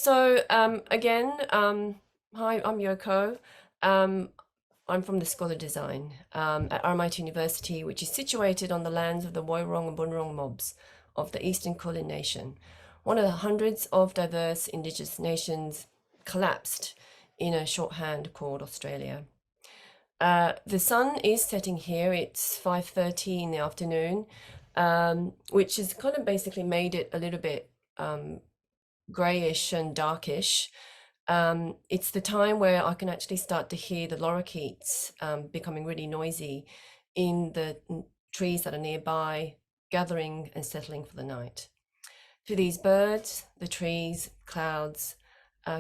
Again, hi, I'm Yoko. I'm from the Scholar Design at RMIT University, which is situated on the lands of the Woiwurrung and Bunurong mobs of the Eastern Kulin Nation, one of the hundreds of diverse Indigenous nations collapsed in a shorthand called Australia. The sun is setting here. It's 5:30 in the afternoon, which has kind of basically made it a little bit grayish and darkish. It's the time where I can actually start to hear the lorikeets becoming really noisy in the trees that are nearby, gathering and settling for the night. To these birds, the trees, clouds,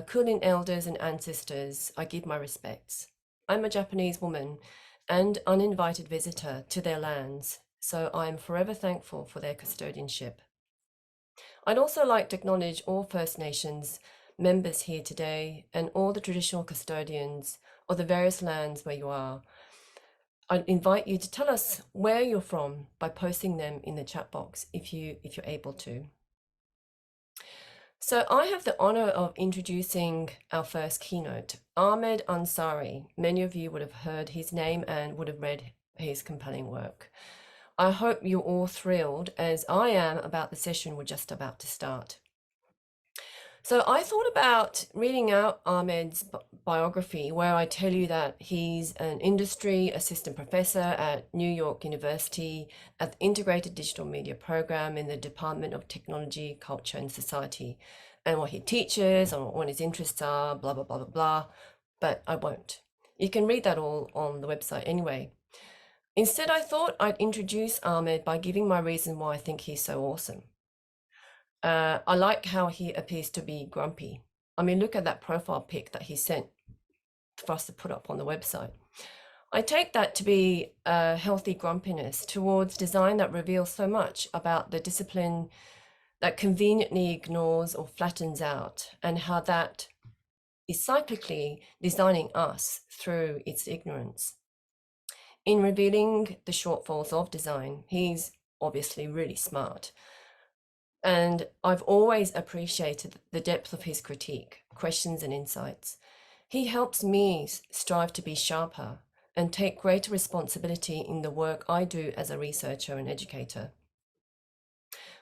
Kulin elders and ancestors, I give my respects. I'm a Japanese woman and uninvited visitor to their lands, so I am forever thankful for their custodianship. I'd also like to acknowledge all First Nations members here today and all the traditional custodians of the various lands where you are. I invite you to tell us where you're from by posting them in the chat box if you're able to. So I have the honor of introducing our first keynote, Ahmed Ansari. Many of you would have heard his name and would have read his compelling work. I hope you're all thrilled, as I am, about the session we're just about to start. So I thought about reading out Ahmed's biography, where I tell you that he's an industry assistant professor at New York University at the Integrated Digital Media Program in the Department of Technology, Culture and Society, and what he teaches and what his interests are, blah, blah, blah, blah, blah, but I won't. You can read that all on the website anyway. Instead, I thought I'd introduce Ahmed by giving my reason why I think he's so awesome. I like how he appears to be grumpy. I mean, look at that profile pic that he sent for us to put up on the website. I take that to be a healthy grumpiness towards design that reveals so much about the discipline that conveniently ignores or flattens out, and how that is cyclically designing us through its ignorance. In revealing the shortfalls of design, he's obviously really smart. And I've always appreciated the depth of his critique, questions and insights. He helps me strive to be sharper and take greater responsibility in the work I do as a researcher and educator.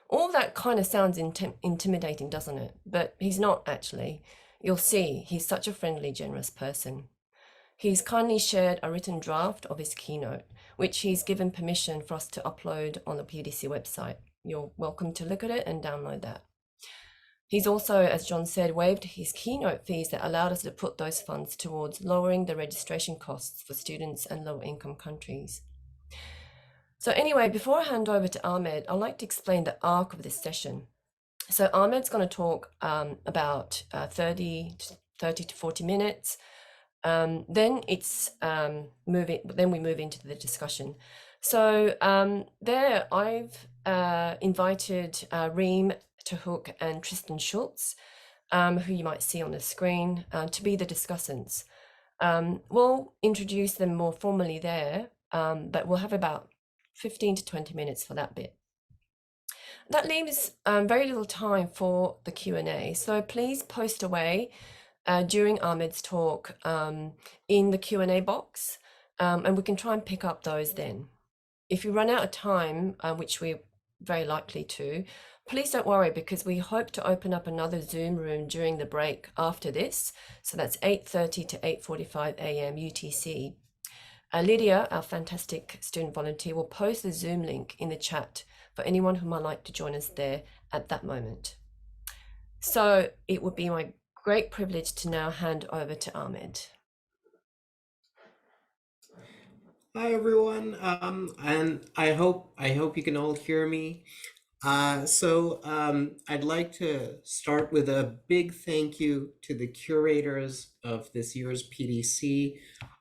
All that kind of sounds intimidating, doesn't it? But he's not actually. You'll see, he's such a friendly, generous person. He's kindly shared a written draft of his keynote, which he's given permission for us to upload on the PDC website. You're welcome to look at it and download that. He's also, as John said, waived his keynote fees that allowed us to put those funds towards lowering the registration costs for students in lower income countries. So anyway, before I hand over to Ahmed, I'd like to explain the arc of this session. So Ahmed's going to talk about 30 to 40 minutes. Then we move into the discussion. So there I've invited Reem Tehuk and Tristan Schultz, who you might see on the screen, to be the discussants. We'll introduce them more formally there, but we'll have about 15 to 20 minutes for that bit. That leaves very little time for the Q&A, so please post away during Ahmed's talk in the Q&A box, and we can try and pick up those then. If you run out of time, which we're very likely to, please don't worry, because we hope to open up another Zoom room during the break after this. So that's 8:30 to 8:45 a.m. UTC. Lydia, our fantastic student volunteer, will post the Zoom link in the chat for anyone who might like to join us there at that moment. So it would be my great privilege to now hand over to Ahmed. Hi everyone, and I hope you can all hear me. I'd like to start with a big thank you to the curators of this year's PDC.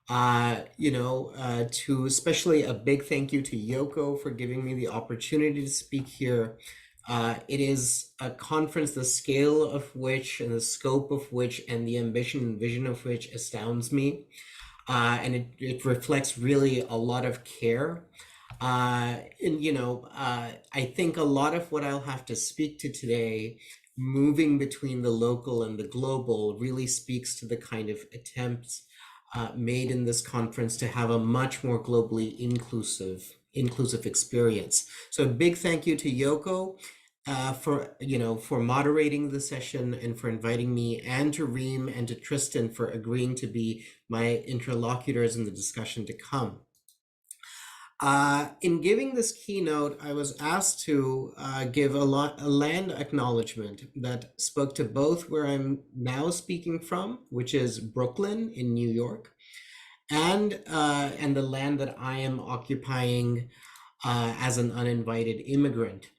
To especially a big thank you to Yoko for giving me the opportunity to speak here. It is a conference the scale of which and the scope of which and the ambition and vision of which astounds me. And it reflects really a lot of care. I think a lot of what I'll have to speak to today moving between the local and the global really speaks to the kind of attempts made in this conference to have a much more globally inclusive experience. So a big thank you to Yoko for moderating the session and for inviting me, and to Reem and to Tristan for agreeing to be my interlocutors in the discussion to come. In giving this keynote, I was asked to give a land acknowledgement that spoke to both where I'm now speaking from, which is Brooklyn in New York, and the land that I am occupying as an uninvited immigrant,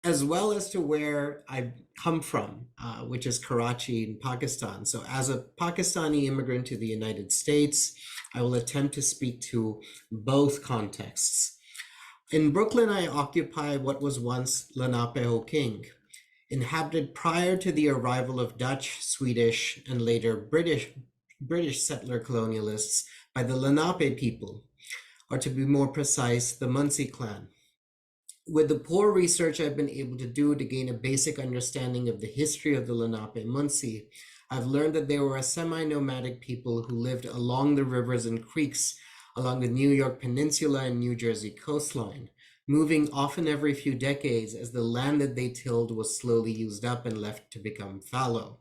as well as to where I come from, which is Karachi in Pakistan. So as a Pakistani immigrant to the United States, I will attempt to speak to both contexts. In Brooklyn, I occupy what was once Lenape-ho-King, inhabited prior to the arrival of Dutch, Swedish, and later British settler colonialists by the Lenape people, or to be more precise, the Munsee clan. With the poor research I've been able to do to gain a basic understanding of the history of the Lenape Munsee, I've learned that they were a semi-nomadic people who lived along the rivers and creeks along the New York Peninsula and New Jersey coastline, moving often every few decades as the land that they tilled was slowly used up and left to become fallow.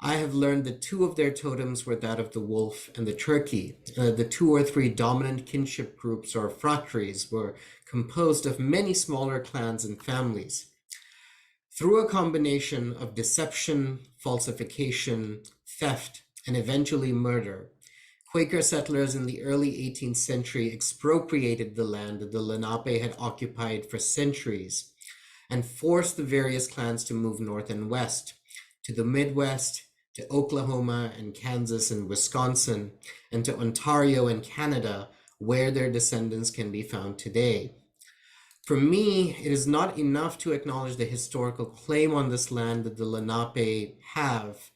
I have learned that two of their totems were that of the wolf and the turkey. The 2 or 3 dominant kinship groups, or phratries, were composed of many smaller clans and families. Through a combination of deception, falsification, theft, and eventually murder, Quaker settlers in the early 18th century expropriated the land that the Lenape had occupied for centuries and forced the various clans to move north and west, to the Midwest, to Oklahoma and Kansas and Wisconsin, and to Ontario and Canada, where their descendants can be found today. For me, it is not enough to acknowledge the historical claim on this land that the Lenape have,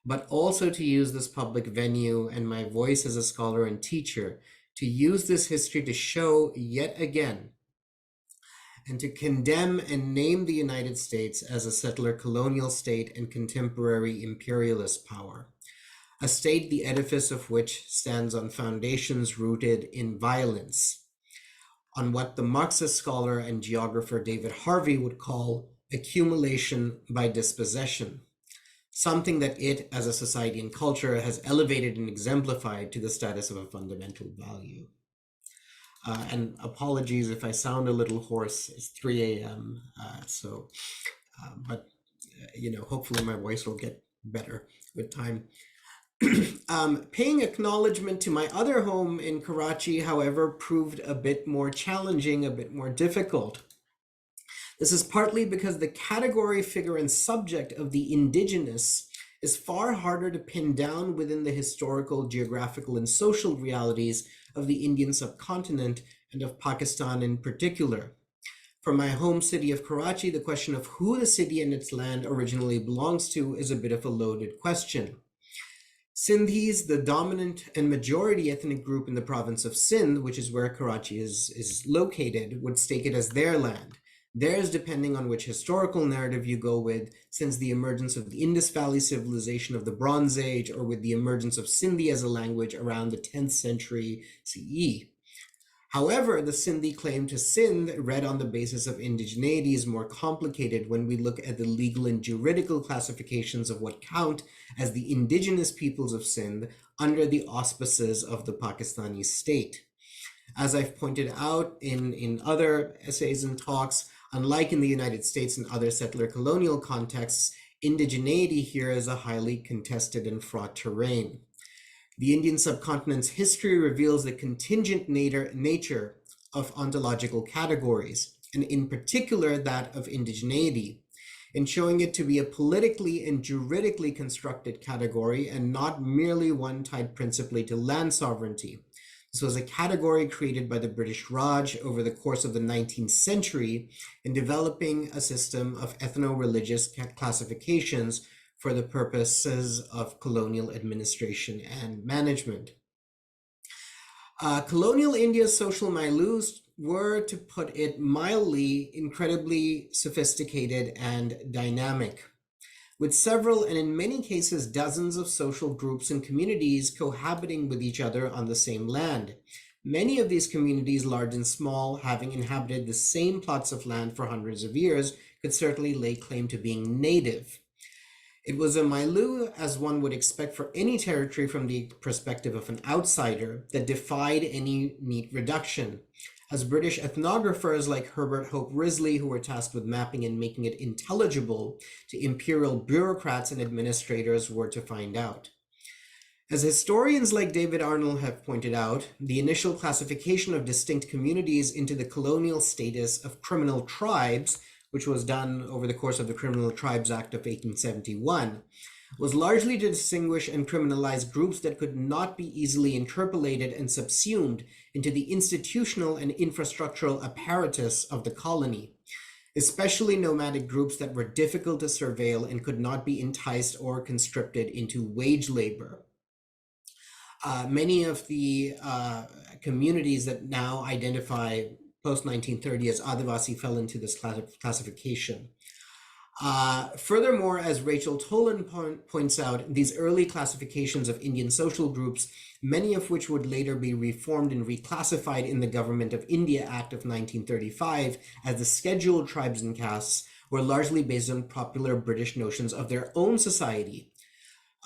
but also to use this public venue and my voice as a scholar and teacher to use this history to show yet again and to condemn and name the United States as a settler colonial state and contemporary imperialist power, a state the edifice of which stands on foundations rooted in violence, on what the Marxist scholar and geographer David Harvey would call accumulation by dispossession, something that it, as a society and culture, has elevated and exemplified to the status of a fundamental value. And apologies if I sound a little hoarse. It's 3 a.m. But hopefully my voice will get better with time. Paying acknowledgement to my other home in Karachi, however, proved a bit more challenging, a bit more difficult. This is partly because the category, figure, and subject of the indigenous is far harder to pin down within the historical, geographical, and social realities of the Indian subcontinent and of Pakistan in particular. For my home city of Karachi, the question of who the city and its land originally belongs to is a bit of a loaded question. Sindhis, the dominant and majority ethnic group in the province of Sindh, which is where Karachi is located, would stake it as their land. Theirs, depending on which historical narrative you go with, since the emergence of the Indus Valley civilization of the Bronze Age, or with the emergence of Sindhi as a language around the 10th century CE. However, the Sindhi claim to Sindh, read on the basis of indigeneity, is more complicated when we look at the legal and juridical classifications of what count as the indigenous peoples of Sindh under the auspices of the Pakistani state. As I've pointed out in other essays and talks, unlike in the United States and other settler colonial contexts, indigeneity here is a highly contested and fraught terrain. The Indian subcontinent's history reveals the contingent nature of ontological categories, and in particular that of indigeneity, in showing it to be a politically and juridically constructed category and not merely one tied principally to land sovereignty. This was a category created by the British Raj over the course of the 19th century in developing a system of ethno-religious classifications for the purposes of colonial administration and management. Colonial India's social milieus were, to put it mildly, incredibly sophisticated and dynamic. with several and in many cases dozens of social groups and communities cohabiting with each other on the same land. Many of these communities, large and small, having inhabited the same plots of land for hundreds of years, could certainly lay claim to being native. It was a milieu, as one would expect for any territory from the perspective of an outsider, that defied any neat reduction. As British ethnographers like Herbert Hope Risley, who were tasked with mapping and making it intelligible to imperial bureaucrats and administrators, were to find out. As historians like David Arnold have pointed out, the initial classification of distinct communities into the colonial status of criminal tribes, which was done over the course of the Criminal Tribes Act of 1871, was largely to distinguish and criminalize groups that could not be easily interpolated and subsumed into the institutional and infrastructural apparatus of the colony, especially nomadic groups that were difficult to surveil and could not be enticed or conscripted into wage labor. Many of the communities that now identify post-1930 as Adivasi fell into this classification. Furthermore, as Rachel Tolan points out, these early classifications of Indian social groups, many of which would later be reformed and reclassified in the Government of India Act of 1935 as the scheduled tribes and castes, were largely based on popular British notions of their own society.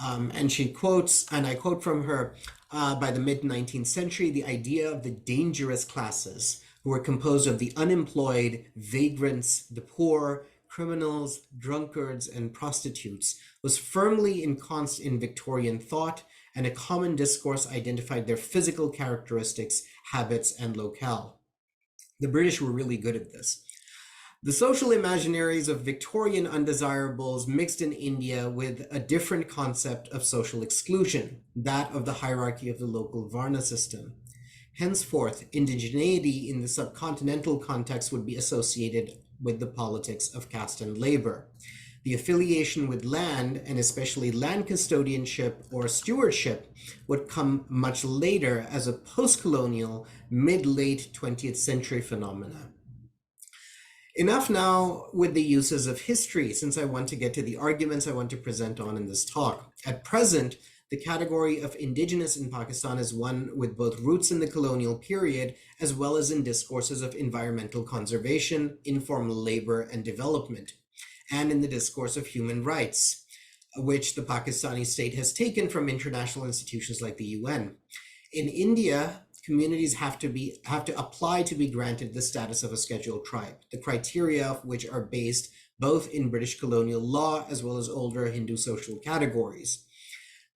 And she quotes, and I quote from her, by the mid-19th century, the idea of the dangerous classes, who were composed of the unemployed, vagrants, the poor, criminals, drunkards, and prostitutes, was firmly ensconced in Victorian thought, and a common discourse identified their physical characteristics, habits, and locale. The British were really good at this. The social imaginaries of Victorian undesirables mixed in India with a different concept of social exclusion, that of the hierarchy of the local Varna system. Henceforth, indigeneity in the subcontinental context would be associated with the politics of caste and labor. The affiliation with land, and especially land custodianship or stewardship, would come much later as a post-colonial, mid-late 20th century phenomena. Enough now with the uses of history, since I want to get to the arguments I want to present on in this talk. At present, the category of indigenous in Pakistan is one with both roots in the colonial period, as well as in discourses of environmental conservation, informal labor, and development, and in the discourse of human rights, which the Pakistani state has taken from international institutions like the UN. In India, communities have to apply to be granted the status of a scheduled tribe, the criteria of which are based both in British colonial law as well as older Hindu social categories.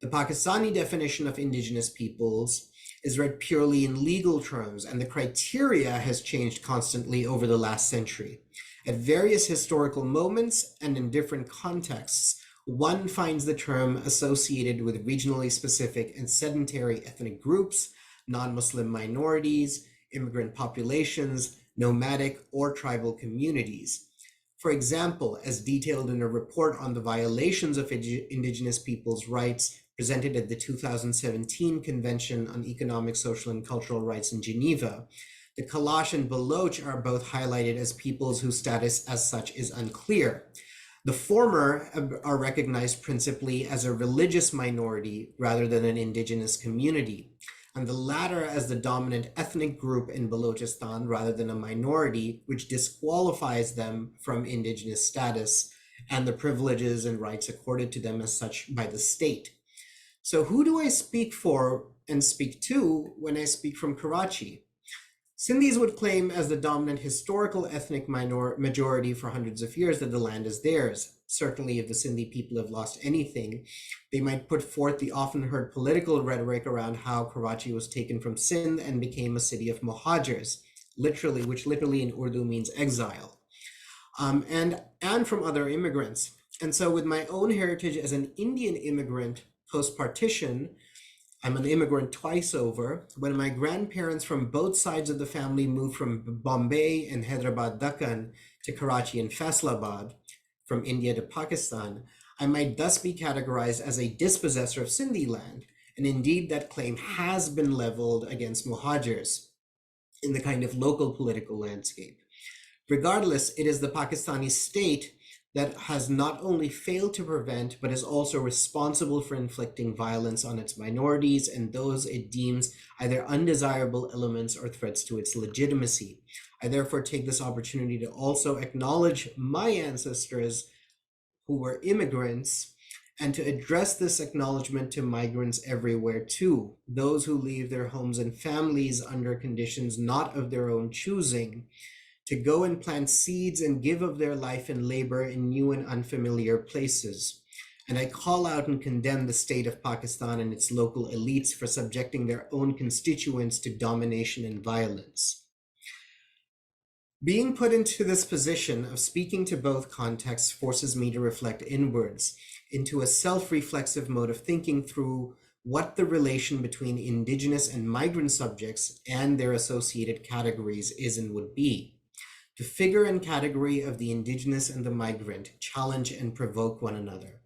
The Pakistani definition of indigenous peoples is read purely in legal terms, and the criteria has changed constantly over the last century. At various historical moments and in different contexts, one finds the term associated with regionally specific and sedentary ethnic groups, non-Muslim minorities, immigrant populations, nomadic or tribal communities. For example, as detailed in a report on the violations of indigenous peoples' rights presented at the 2017 Convention on Economic, Social, and Cultural Rights in Geneva, the Kalash and Baloch are both highlighted as peoples whose status as such is unclear. The former are recognized principally as a religious minority rather than an indigenous community, and the latter as the dominant ethnic group in Balochistan rather than a minority, which disqualifies them from indigenous status and the privileges and rights accorded to them as such by the state. So who do I speak for and speak to when I speak from Karachi? Sindhis would claim as the dominant historical ethnic majority for hundreds of years that the land is theirs. Certainly, if the Sindhi people have lost anything, they might put forth the often heard political rhetoric around how Karachi was taken from Sindh and became a city of Muhajirs, which literally in Urdu means exile, and from other immigrants. And so with my own heritage as an Indian immigrant post-partition, I'm an immigrant twice over. When my grandparents from both sides of the family moved from Bombay and Hyderabad, Deccan to Karachi and Faisalabad, from India to Pakistan, I might thus be categorized as a dispossessor of Sindhi land. And indeed, that claim has been leveled against Muhajirs in the kind of local political landscape. Regardless, it is the Pakistani state that has not only failed to prevent, but is also responsible for inflicting violence on its minorities and those it deems either undesirable elements or threats to its legitimacy. I therefore take this opportunity to also acknowledge my ancestors who were immigrants and to address this acknowledgement to migrants everywhere too, those who leave their homes and families under conditions not of their own choosing, to go and plant seeds and give of their life and labor in new and unfamiliar places. And I call out and condemn the state of Pakistan and its local elites for subjecting their own constituents to domination and violence. Being put into this position of speaking to both contexts forces me to reflect inwards into a self-reflexive mode of thinking through what the relation between indigenous and migrant subjects and their associated categories is and would be. The figure and category of the indigenous and the migrant challenge and provoke one another,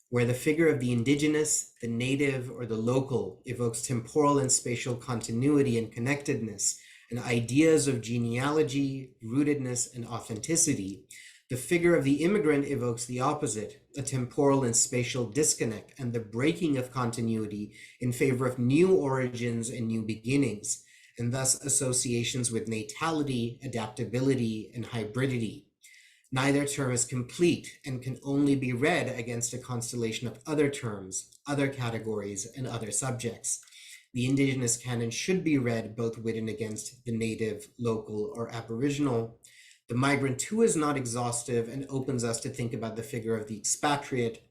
where the figure of the indigenous, the native, or the local evokes temporal and spatial continuity and connectedness, and ideas of genealogy, rootedness, and authenticity. The figure of the immigrant evokes the opposite, a temporal and spatial disconnect and the breaking of continuity in favor of new origins and new beginnings, and thus associations with natality, adaptability, and hybridity. Neither term is complete and can only be read against a constellation of other terms, other categories, and other subjects. The indigenous canon should be read both with and against the native, local, or aboriginal. The migrant too is not exhaustive and opens us to think about the figure of the expatriate,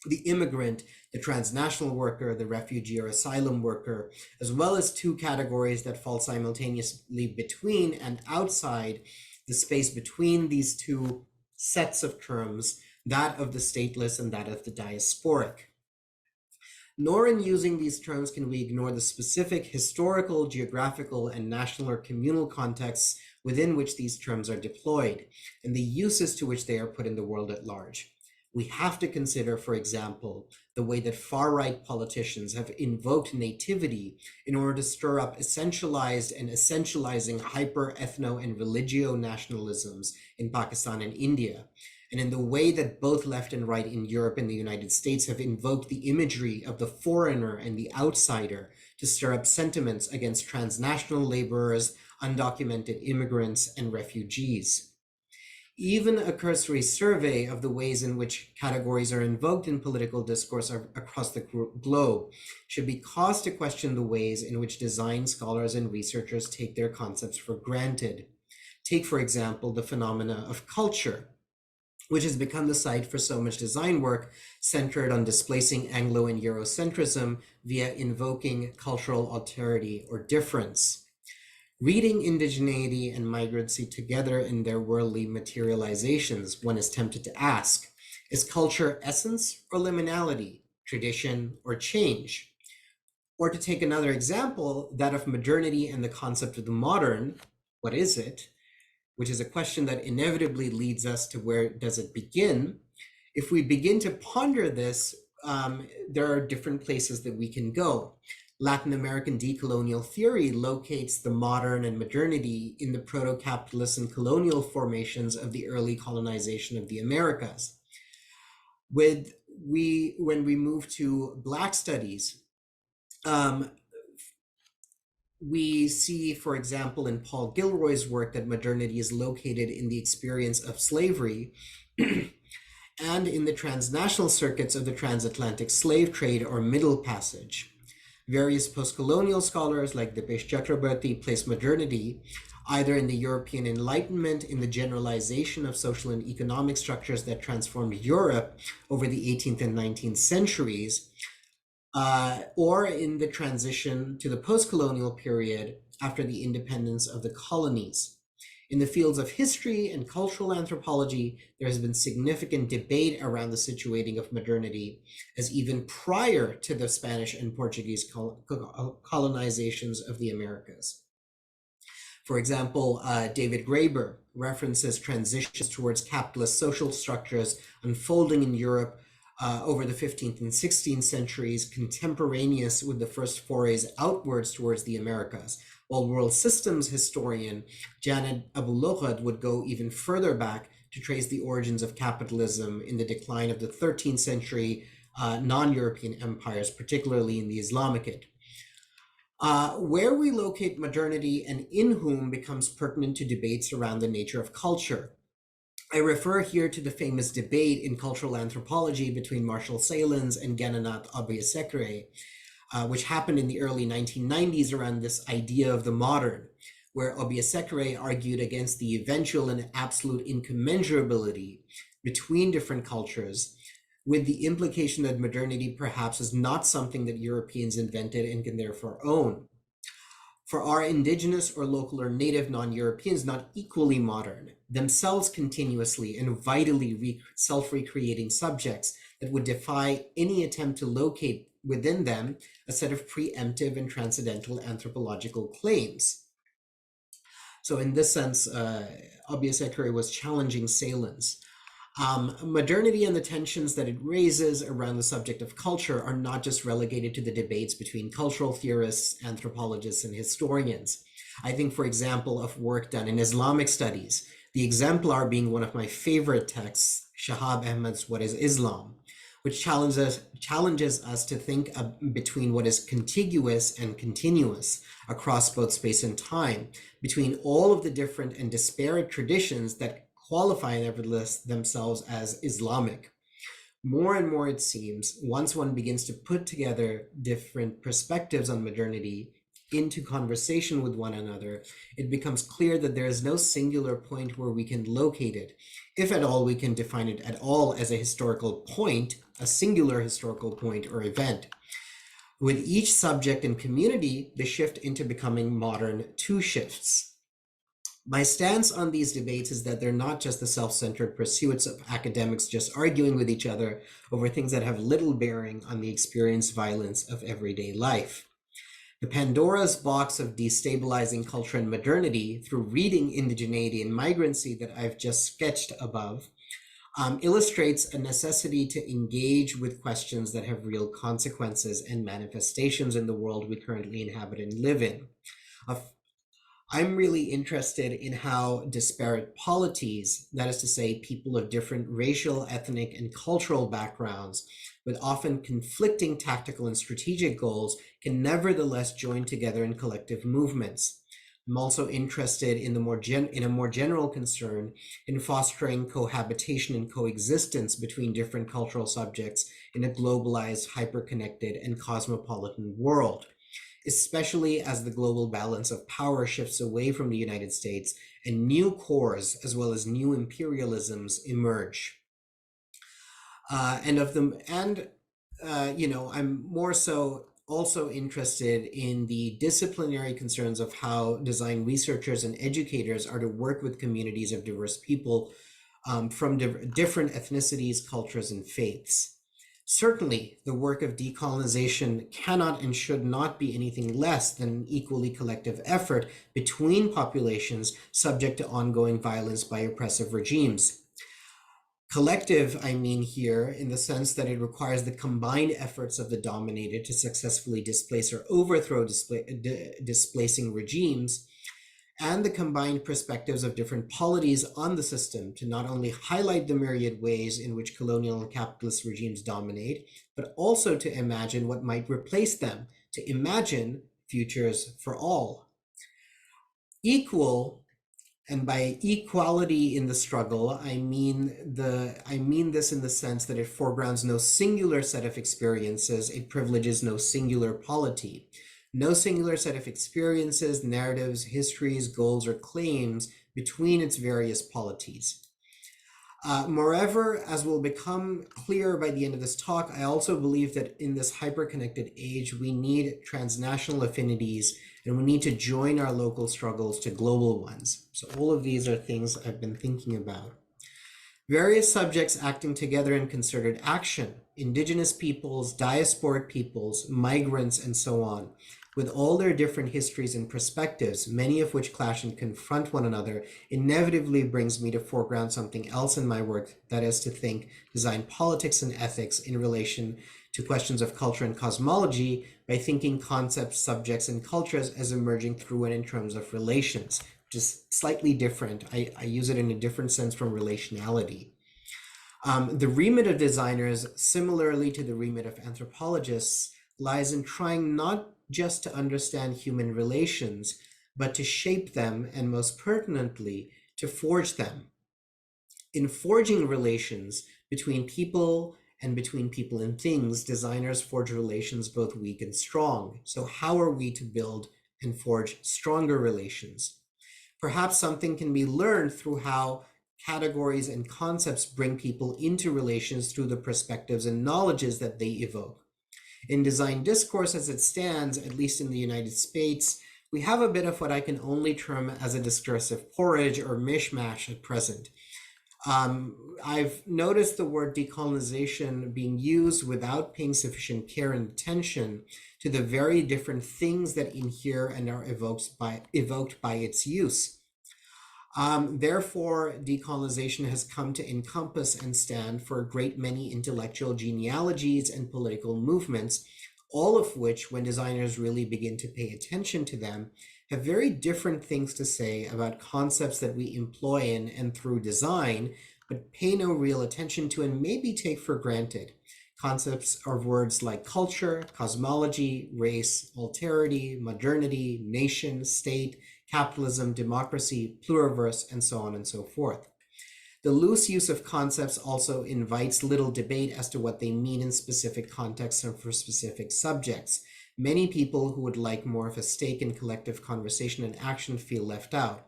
the immigrant, the transnational worker, the refugee or asylum worker, as well as two categories that fall simultaneously between and outside the space between these two sets of terms, that of the stateless and that of the diasporic. Nor in using these terms can we ignore the specific historical, geographical, and national or communal contexts within which these terms are deployed, and the uses to which they are put in the world at large. We have to consider, for example, the way that far-right politicians have invoked nativity in order to stir up essentialized and essentializing hyper-ethno and religio-nationalisms in Pakistan and India, and in the way that both left and right in Europe and the United States have invoked the imagery of the foreigner and the outsider to stir up sentiments against transnational laborers, undocumented immigrants, and refugees. Even a cursory survey of the ways in which categories are invoked in political discourse across the globe should be cause to question the ways in which design scholars and researchers take their concepts for granted. Take, for example, the phenomena of culture, which has become the site for so much design work centered on displacing Anglo and Eurocentrism via invoking cultural alterity or difference. Reading indigeneity and migrancy together in their worldly materializations, one is tempted to ask, is culture essence or liminality, tradition or change? Or to take another example, that of modernity and the concept of the modern, what is it? Which is a question that inevitably leads us to where does it begin? If we begin to ponder this, there are different places that we can go. Latin American decolonial theory locates the modern and modernity in the proto-capitalist and colonial formations of the early colonization of the Americas. When we move to Black studies, we see, for example, in Paul Gilroy's work that modernity is located in the experience of slavery and in the transnational circuits of the transatlantic slave trade or Middle Passage. Various post-colonial scholars like Dipesh Chakrabarti place modernity either in the European Enlightenment, in the generalization of social and economic structures that transformed Europe over the 18th and 19th centuries, or in the transition to the post-colonial period after the independence of the colonies. In the fields of history and cultural anthropology, there has been significant debate around the situating of modernity, as even prior to the Spanish and Portuguese colonizations of the Americas. For example, David Graeber references transitions towards capitalist social structures unfolding in Europe over the 15th and 16th centuries, contemporaneous with the first forays outwards towards the Americas, while world systems historian Janet Abu-Lughad would go even further back to trace the origins of capitalism in the decline of the 13th century non-European empires, particularly in the Islamic age. Where we locate modernity and in whom becomes pertinent to debates around the nature of culture. I refer here to the famous debate in cultural anthropology between Marshall Salins and Gananath Obiasekere, which happened in the early 1990s around this idea of the modern, where Obiasekere argued against the eventual and absolute incommensurability between different cultures, with the implication that modernity perhaps is not something that Europeans invented and can therefore own. For our indigenous or local or native non-Europeans not equally modern, themselves continuously and vitally self-recreating subjects that would defy any attempt to locate within them a set of preemptive and transcendental anthropological claims. So in this sense, Obiasekere was challenging Salins. Modernity and the tensions that it raises around the subject of culture are not just relegated to the debates between cultural theorists, anthropologists, and historians. I think, for example, of work done in Islamic studies, the exemplar being one of my favorite texts, Shahab Ahmed's What is Islam, which challenges us to think between what is contiguous and continuous across both space and time, between all of the different and disparate traditions that qualify nevertheless themselves as Islamic. More and more, it seems, once one begins to put together different perspectives on modernity into conversation with one another, it becomes clear that there is no singular point where we can locate it, if at all we can define it at all as a historical point, a singular historical point or event. With each subject and community, the shift into becoming modern too shifts. My stance on these debates is that they're not just the self-centered pursuits of academics just arguing with each other over things that have little bearing on the experienced violence of everyday life. The Pandora's box of destabilizing culture and modernity through reading indigeneity and migrancy that I've just sketched above illustrates a necessity to engage with questions that have real consequences and manifestations in the world we currently inhabit and live in. I'm really interested in how disparate polities, that is to say, people of different racial, ethnic, and cultural backgrounds, with often conflicting tactical and strategic goals, can nevertheless join together in collective movements. I'm also interested in a more general concern in fostering cohabitation and coexistence between different cultural subjects in a globalized, hyper-connected, and cosmopolitan world, especially as the global balance of power shifts away from the United States and new cores as well as new imperialisms emerge. I'm more so also interested in the disciplinary concerns of how design researchers and educators are to work with communities of diverse people from different ethnicities, cultures, and faiths. Certainly, the work of decolonization cannot and should not be anything less than an equally collective effort between populations subject to ongoing violence by oppressive regimes. Collective, I mean here, in the sense that it requires the combined efforts of the dominated to successfully displace or overthrow displacing regimes, and the combined perspectives of different polities on the system to not only highlight the myriad ways in which colonial and capitalist regimes dominate, but also to imagine what might replace them, to imagine futures for all. Equal, and by equality in the struggle, I mean this in the sense that it foregrounds no singular set of experiences, it privileges no singular polity. No singular set of experiences, narratives, histories, goals, or claims between its various polities. Moreover, as will become clear by the end of this talk, I also believe that in this hyper-connected age, we need transnational affinities and we need to join our local struggles to global ones. So all of these are things I've been thinking about. Various subjects acting together in concerted action, indigenous peoples, diasporic peoples, migrants, and so on, with all their different histories and perspectives, many of which clash and confront one another, inevitably brings me to foreground something else in my work, that is to think design politics and ethics in relation to questions of culture and cosmology by thinking concepts, subjects, and cultures as emerging through and in terms of relations, just slightly different. I use it in a different sense from relationality. The remit of designers, similarly to the remit of anthropologists, lies in trying not just to understand human relations, but to shape them, and most pertinently, to forge them. In forging relations between people and between people and things, designers forge relations both weak and strong. So how are we to build and forge stronger relations? Perhaps something can be learned through how categories and concepts bring people into relations through the perspectives and knowledges that they evoke. In design discourse as it stands, at least in the United States, we have a bit of what I can only term as a discursive porridge or mishmash at present. I've noticed the word decolonization being used without paying sufficient care and attention to the very different things that inhere and are evoked by its use. Therefore, decolonization has come to encompass and stand for a great many intellectual genealogies and political movements, all of which, when designers really begin to pay attention to them, have very different things to say about concepts that we employ in and through design, but pay no real attention to and maybe take for granted. Concepts of words like culture, cosmology, race, alterity, modernity, nation, state, capitalism, democracy, pluriverse, and so on and so forth. The loose use of concepts also invites little debate as to what they mean in specific contexts and for specific subjects. Many people who would like more of a stake in collective conversation and action feel left out.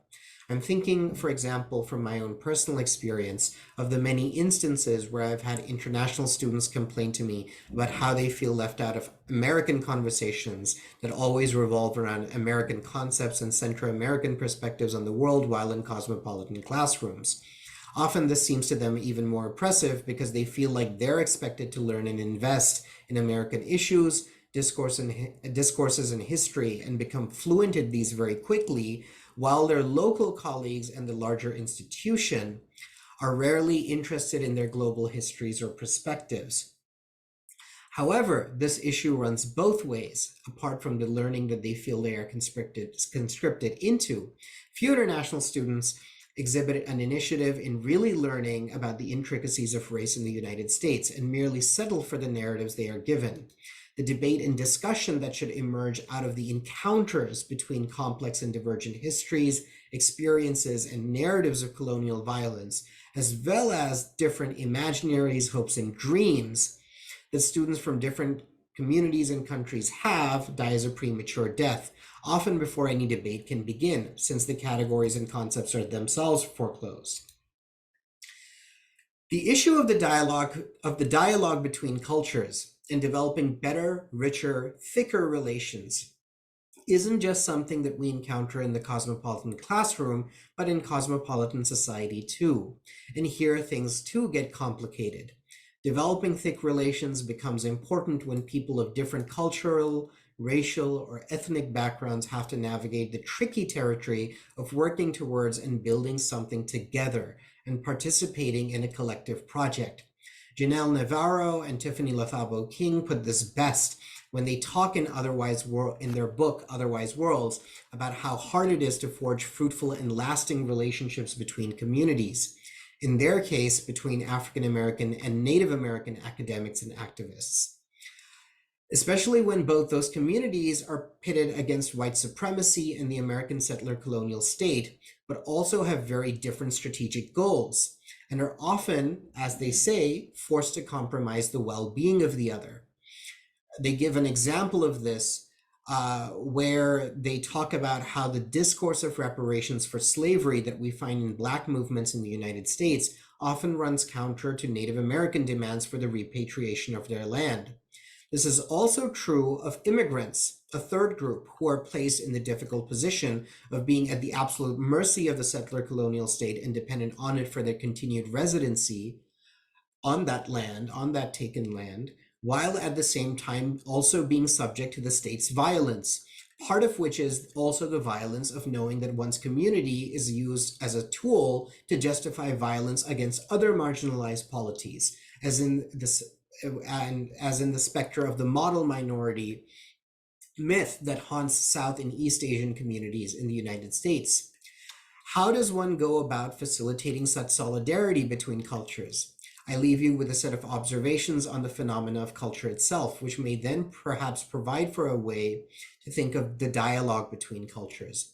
I'm thinking, for example, from my own personal experience, of the many instances where I've had international students complain to me about how they feel left out of American conversations that always revolve around American concepts and Central American perspectives on the world while in cosmopolitan classrooms. Often this seems to them even more oppressive because they feel like they're expected to learn and invest in American issues, discourses in history, and become fluent in these very quickly, while their local colleagues and the larger institution are rarely interested in their global histories or perspectives. However, this issue runs both ways, apart from the learning that they feel they are conscripted into. Few international students exhibit an initiative in really learning about the intricacies of race in the United States and merely settle for the narratives they are given. The debate and discussion that should emerge out of the encounters between complex and divergent histories, experiences, and narratives of colonial violence, as well as different imaginaries, hopes, and dreams that students from different communities and countries have, dies a premature death, often before any debate can begin, since the categories and concepts are themselves foreclosed. The issue of the dialogue between cultures in developing better, richer, thicker relations isn't just something that we encounter in the cosmopolitan classroom, but in cosmopolitan society too. And here things too get complicated. Developing thick relations becomes important when people of different cultural, racial, or ethnic backgrounds have to navigate the tricky territory of working towards and building something together and participating in a collective project. Janelle Navarro and Tiffany Lathabo King put this best when they talk in their book Otherwise Worlds about how hard it is to forge fruitful and lasting relationships between communities. In their case, between African American and Native American academics and activists. Especially when both those communities are pitted against white supremacy and the American settler colonial state, but also have very different strategic goals, and are often, as they say, forced to compromise the well-being of the other. They give an example of this where they talk about how the discourse of reparations for slavery that we find in Black movements in the United States often runs counter to Native American demands for the repatriation of their land. This is also true of immigrants, a third group who are placed in the difficult position of being at the absolute mercy of the settler colonial state and dependent on it for their continued residency on that land, on that taken land, while at the same time also being subject to the state's violence, part of which is also the violence of knowing that one's community is used as a tool to justify violence against other marginalized polities, as in the specter of the model minority myth that haunts South and East Asian communities in the United States. How does one go about facilitating such solidarity between cultures? I leave you with a set of observations on the phenomena of culture itself, which may then perhaps provide for a way to think of the dialogue between cultures.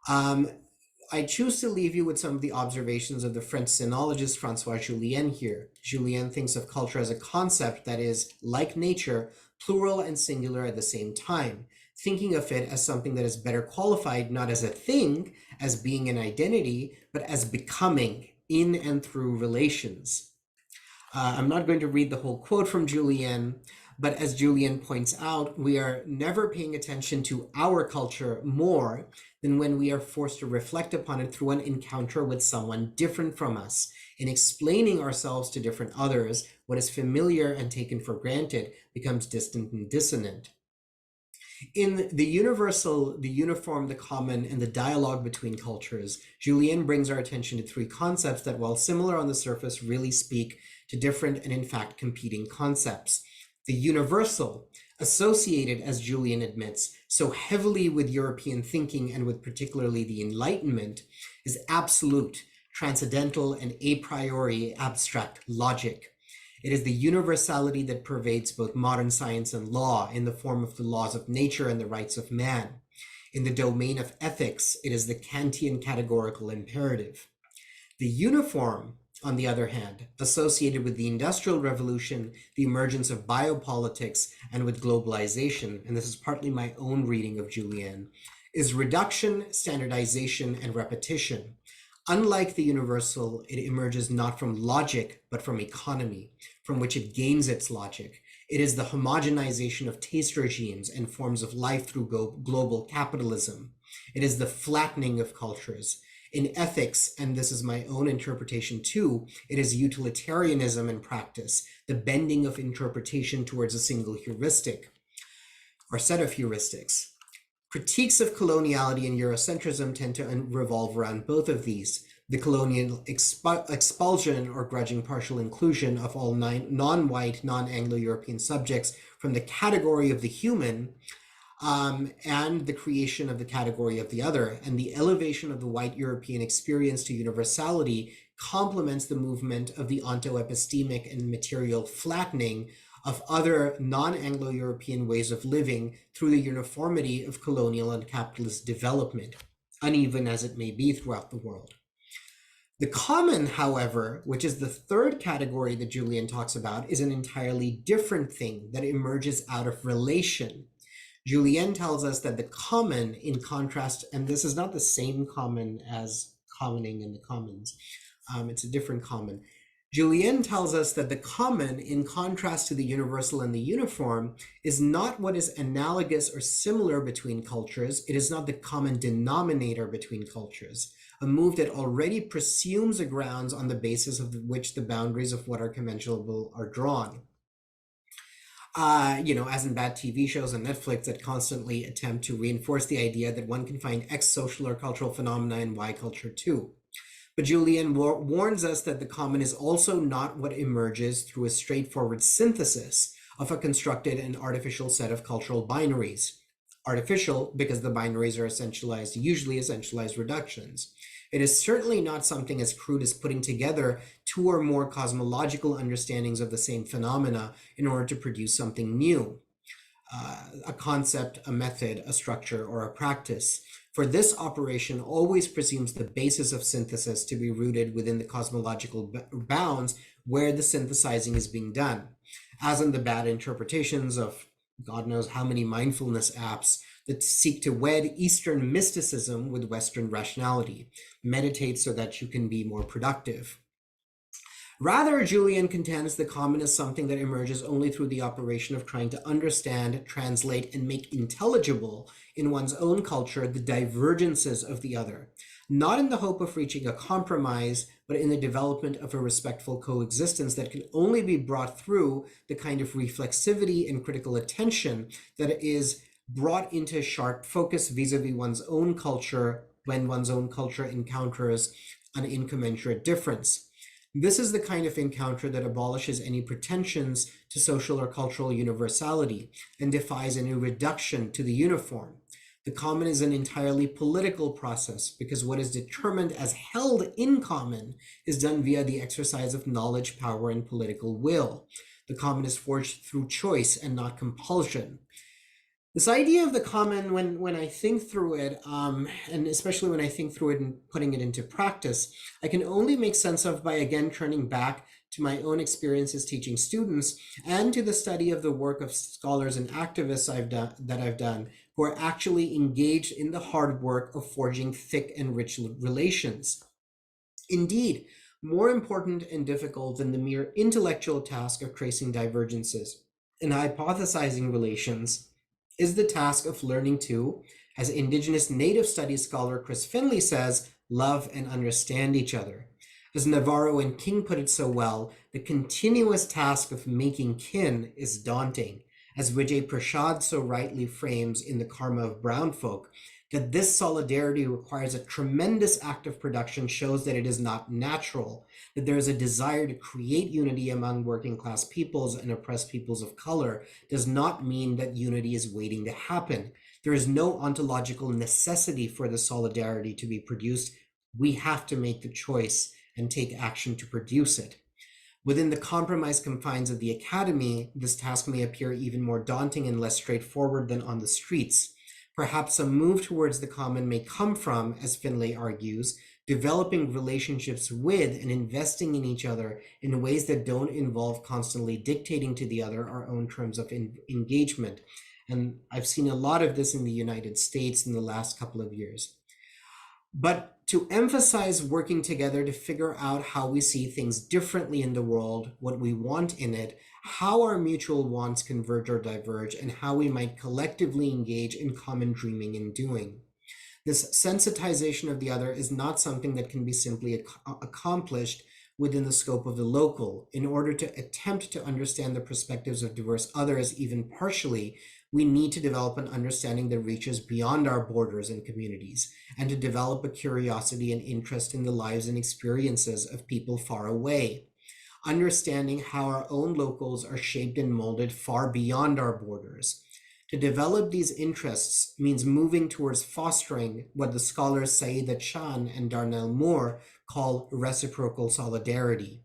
I choose to leave you with some of the observations of the French sinologist Francois Julien here. Julien thinks of culture as a concept that is, like nature, plural and singular at the same time, thinking of it as something that is better qualified not as a thing, as being an identity, but as becoming in and through relations. I'm not going to read the whole quote from Julien, but as Julien points out, we are never paying attention to our culture more than when we are forced to reflect upon it through an encounter with someone different from us. In explaining ourselves to different others, what is familiar and taken for granted becomes distant and dissonant. In the universal, the uniform, the common, and the dialogue between cultures, Julien brings our attention to three concepts that, while similar on the surface, really speak to different and in fact competing concepts. The universal, associated, as Julien admits, so heavily with European thinking and with particularly the Enlightenment, is absolute, transcendental, and a priori abstract logic. It is the universality that pervades both modern science and law in the form of the laws of nature and the rights of man. In the domain of ethics, it is the Kantian categorical imperative. The uniform, on the other hand, associated with the Industrial Revolution, the emergence of biopolitics, and with globalization, and this is partly my own reading of Julien, is reduction, standardization, and repetition. Unlike the universal, it emerges not from logic, but from economy, from which it gains its logic. It is the homogenization of taste regimes and forms of life through global capitalism. It is the flattening of cultures. In ethics, and this is my own interpretation too, it is utilitarianism in practice, the bending of interpretation towards a single heuristic, or set of heuristics. Critiques of coloniality and Eurocentrism tend to revolve around both of these: the colonial expulsion or grudging partial inclusion of all non-white, non-Anglo-European subjects from the category of the human, and the creation of the category of the other, and the elevation of the white European experience to universality complements the movement of the ontoepistemic and material flattening of other non-Anglo-European ways of living through the uniformity of colonial and capitalist development, uneven as it may be throughout the world. The common, however, which is the third category that Julien talks about, is an entirely different thing that emerges out of relation. Julien tells us that the common, in contrast, and this is not the same common as commoning in the commons, it's a different common. Julien tells us that the common, in contrast to the universal and the uniform, is not what is analogous or similar between cultures. It is not the common denominator between cultures, a move that already presumes a grounds on the basis of which the boundaries of what are conventional are drawn. As in bad TV shows on Netflix that constantly attempt to reinforce the idea that one can find X social or cultural phenomena in Y culture too. But Julien warns us that the common is also not what emerges through a straightforward synthesis of a constructed and artificial set of cultural binaries. Artificial because the binaries are usually essentialized reductions. It is certainly not something as crude as putting together two or more cosmological understandings of the same phenomena in order to produce something new, a concept, a method, a structure, or a practice. For this operation always presumes the basis of synthesis to be rooted within the cosmological bounds where the synthesizing is being done, as in the bad interpretations of God knows how many mindfulness apps that seek to wed Eastern mysticism with Western rationality. Meditate so that you can be more productive. Rather, Julien contends the common is something that emerges only through the operation of trying to understand, translate, and make intelligible in one's own culture the divergences of the other, not in the hope of reaching a compromise, but in the development of a respectful coexistence that can only be brought through the kind of reflexivity and critical attention that is brought into sharp focus vis-a-vis one's own culture when one's own culture encounters an incommensurate difference. This is the kind of encounter that abolishes any pretensions to social or cultural universality and defies any reduction to the uniform. The common is an entirely political process because what is determined as held in common is done via the exercise of knowledge, power, and political will. The common is forged through choice and not compulsion. This idea of the common, when I think through it, and especially when I think through it and putting it into practice, I can only make sense of by again turning back to my own experiences teaching students and to the study of the work of scholars and activists that I've done who are actually engaged in the hard work of forging thick and rich relations. Indeed, more important and difficult than the mere intellectual task of tracing divergences and hypothesizing relations is the task of learning to, as Indigenous Native Studies scholar Chris Finley says, love and understand each other. As Navarro and King put it so well, the continuous task of making kin is daunting, as Vijay Prashad so rightly frames in The Karma of Brown Folk, that this solidarity requires a tremendous act of production shows that it is not natural, that there is a desire to create unity among working class peoples and oppressed peoples of color does not mean that unity is waiting to happen. There is no ontological necessity for the solidarity to be produced. We have to make the choice and take action to produce it. Within the compromised confines of the academy, this task may appear even more daunting and less straightforward than on the streets. Perhaps a move towards the common may come from, as Finlay argues, developing relationships with and investing in each other in ways that don't involve constantly dictating to the other our own terms of engagement. And I've seen a lot of this in the United States in the last couple of years. But to emphasize working together to figure out how we see things differently in the world, what we want in it, how our mutual wants converge or diverge, and how we might collectively engage in common dreaming and doing. This sensitization of the other is not something that can be simply accomplished within the scope of the local. In order to attempt to understand the perspectives of diverse others, even partially, we need to develop an understanding that reaches beyond our borders and communities, and to develop a curiosity and interest in the lives and experiences of people far away. Understanding how our own locals are shaped and molded far beyond our borders. To develop these interests means moving towards fostering what the scholars Saeeda Chan and Darnell Moore call reciprocal solidarity.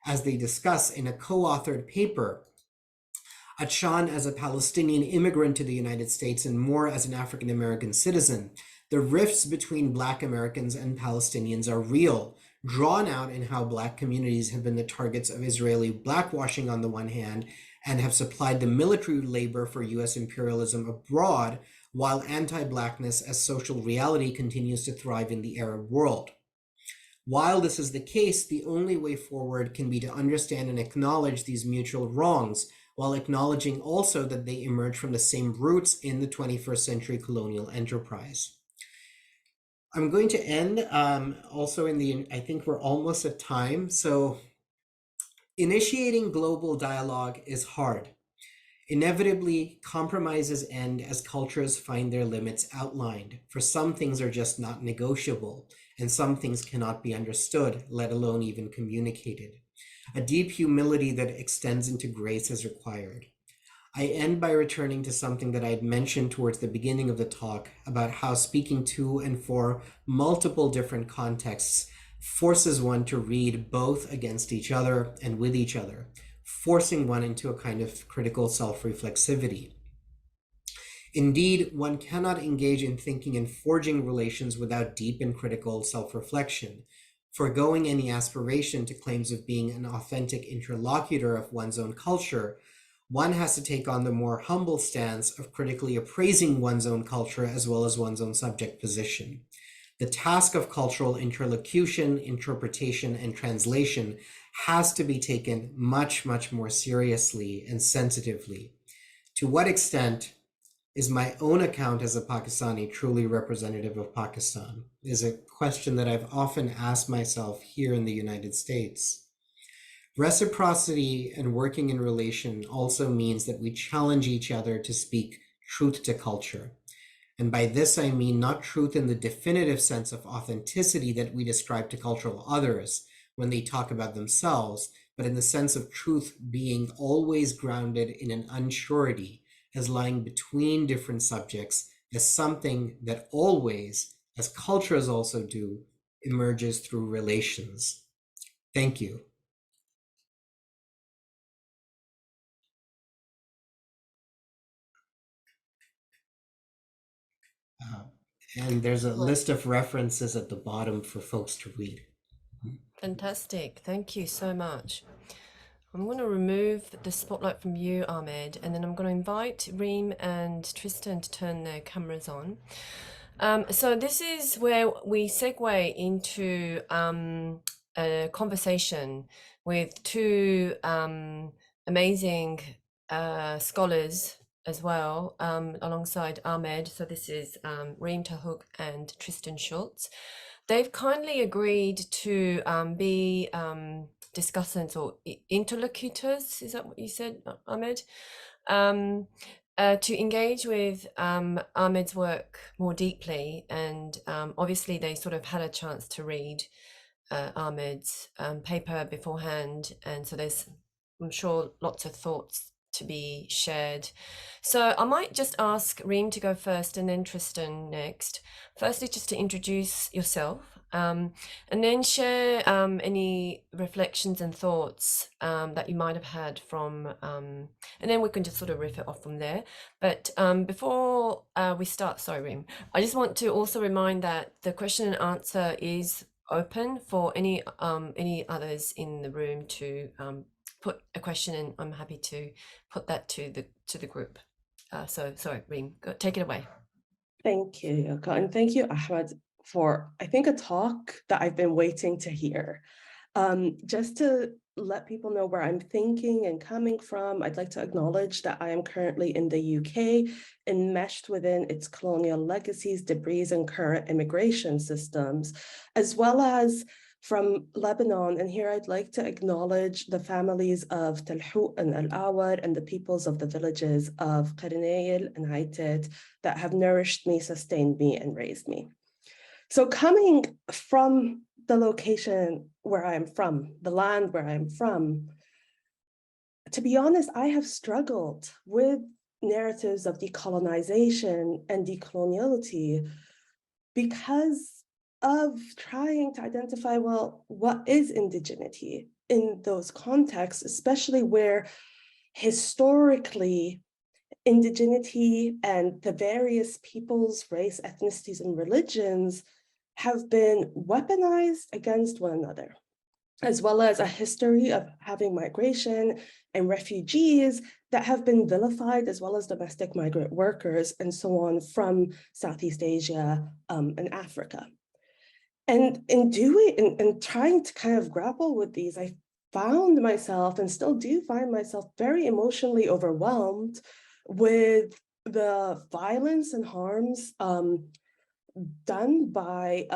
As they discuss in a co-authored paper, Chan as a Palestinian immigrant to the United States and Moore as an African American citizen, the rifts between Black Americans and Palestinians are real, drawn out in how Black communities have been the targets of Israeli blackwashing on the one hand, and have supplied the military labor for US imperialism abroad, while anti-Blackness as social reality continues to thrive in the Arab world. While this is the case, the only way forward can be to understand and acknowledge these mutual wrongs, while acknowledging also that they emerge from the same roots in the 21st century colonial enterprise. I'm going to end also I think we're almost at time. So initiating global dialogue is hard. Inevitably, compromises end as cultures find their limits outlined, for some things are just not negotiable, and some things cannot be understood, let alone even communicated. A deep humility that extends into grace is required. I end by returning to something that I had mentioned towards the beginning of the talk about how speaking to and for multiple different contexts forces one to read both against each other and with each other, forcing one into a kind of critical self-reflexivity. Indeed, one cannot engage in thinking and forging relations without deep and critical self-reflection, foregoing any aspiration to claims of being an authentic interlocutor of one's own culture. One has to take on the more humble stance of critically appraising one's own culture as well as one's own subject position. The task of cultural interlocution, interpretation, and translation has to be taken much, much more seriously and sensitively. To what extent is my own account as a Pakistani truly representative of Pakistan? Is a question that I've often asked myself here in the United States. Reciprocity and working in relation also means that we challenge each other to speak truth to culture. And by this, I mean not truth in the definitive sense of authenticity that we describe to cultural others when they talk about themselves, but in the sense of truth being always grounded in an unsurety as lying between different subjects as something that always, as cultures also do, emerges through relations. Thank you. And there's a list of references at the bottom for folks to read. Fantastic. Thank you so much. I'm going to remove the spotlight from you, Ahmed, and then I'm going to invite Reem and Tristan to turn their cameras on. So this is where we segue into a conversation with two amazing scholars as well, alongside Ahmed. So this is Reem Tahouk and Tristan Schultz. They've kindly agreed to be discussants or interlocutors. Is that what you said, Ahmed? To engage with Ahmed's work more deeply, and obviously they sort of had a chance to read Ahmed's paper beforehand, and so there's, I'm sure, lots of thoughts to be shared. So I might just ask Reem to go first and then Tristan next. Firstly, just to introduce yourself, and then share any reflections and thoughts that you might have had from, and then we can just sort of riff it off from there. But before we start, sorry, Reem, I just want to also remind that the question and answer is open for any others in the room to put a question, and I'm happy to put that to the group. So sorry, Reem, take it away. Thank you, Yoko, and thank you, Ahmed, for, I think, a talk that I've been waiting to hear. Just to let people know where I'm thinking and coming from, I'd like to acknowledge that I am currently in the UK, enmeshed within its colonial legacies, debris, and current immigration systems, as well as from Lebanon. And here I'd like to acknowledge the families of Talhout and Al-Awar and the peoples of the villages of Qarnail and Haitit that have nourished me, sustained me, and raised me. So coming from the location where I'm from, the land where I'm from, to be honest, I have struggled with narratives of decolonization and decoloniality because of trying to identify, well, what is indigeneity in those contexts, especially where historically indigeneity and the various peoples, race, ethnicities, and religions have been weaponized against one another, as well as a history of having migration and refugees that have been vilified, as well as domestic migrant workers and so on from Southeast Asia and Africa. And in trying to kind of grapple with these, I found myself, and still do find myself, very emotionally overwhelmed with the violence and harms done by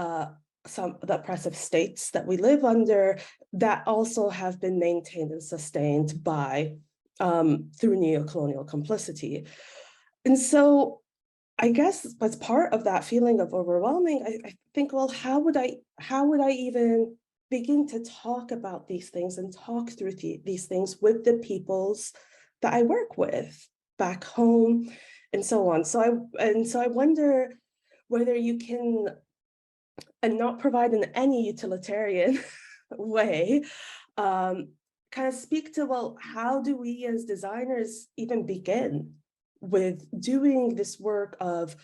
some of the oppressive states that we live under, that also have been maintained and sustained by through neocolonial complicity. And so I guess as part of that feeling of overwhelming, I think, well, how would I even begin to talk about these things and talk through these things with the peoples that I work with back home and so on. So I wonder whether you can, and not provide in any utilitarian way, kind of speak to, well, how do we as designers even begin with doing this work of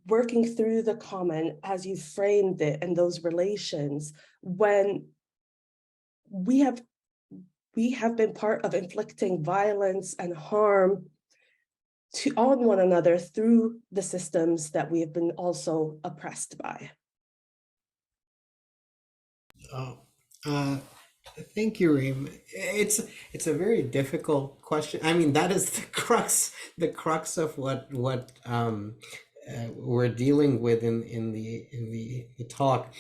working through the common as you framed it and those relations, when we have been part of inflicting violence and harm on one another through the systems that we have been also oppressed by. Thank you, Reem. It's a very difficult question. I mean, that is the crux of what we're dealing with in the talk.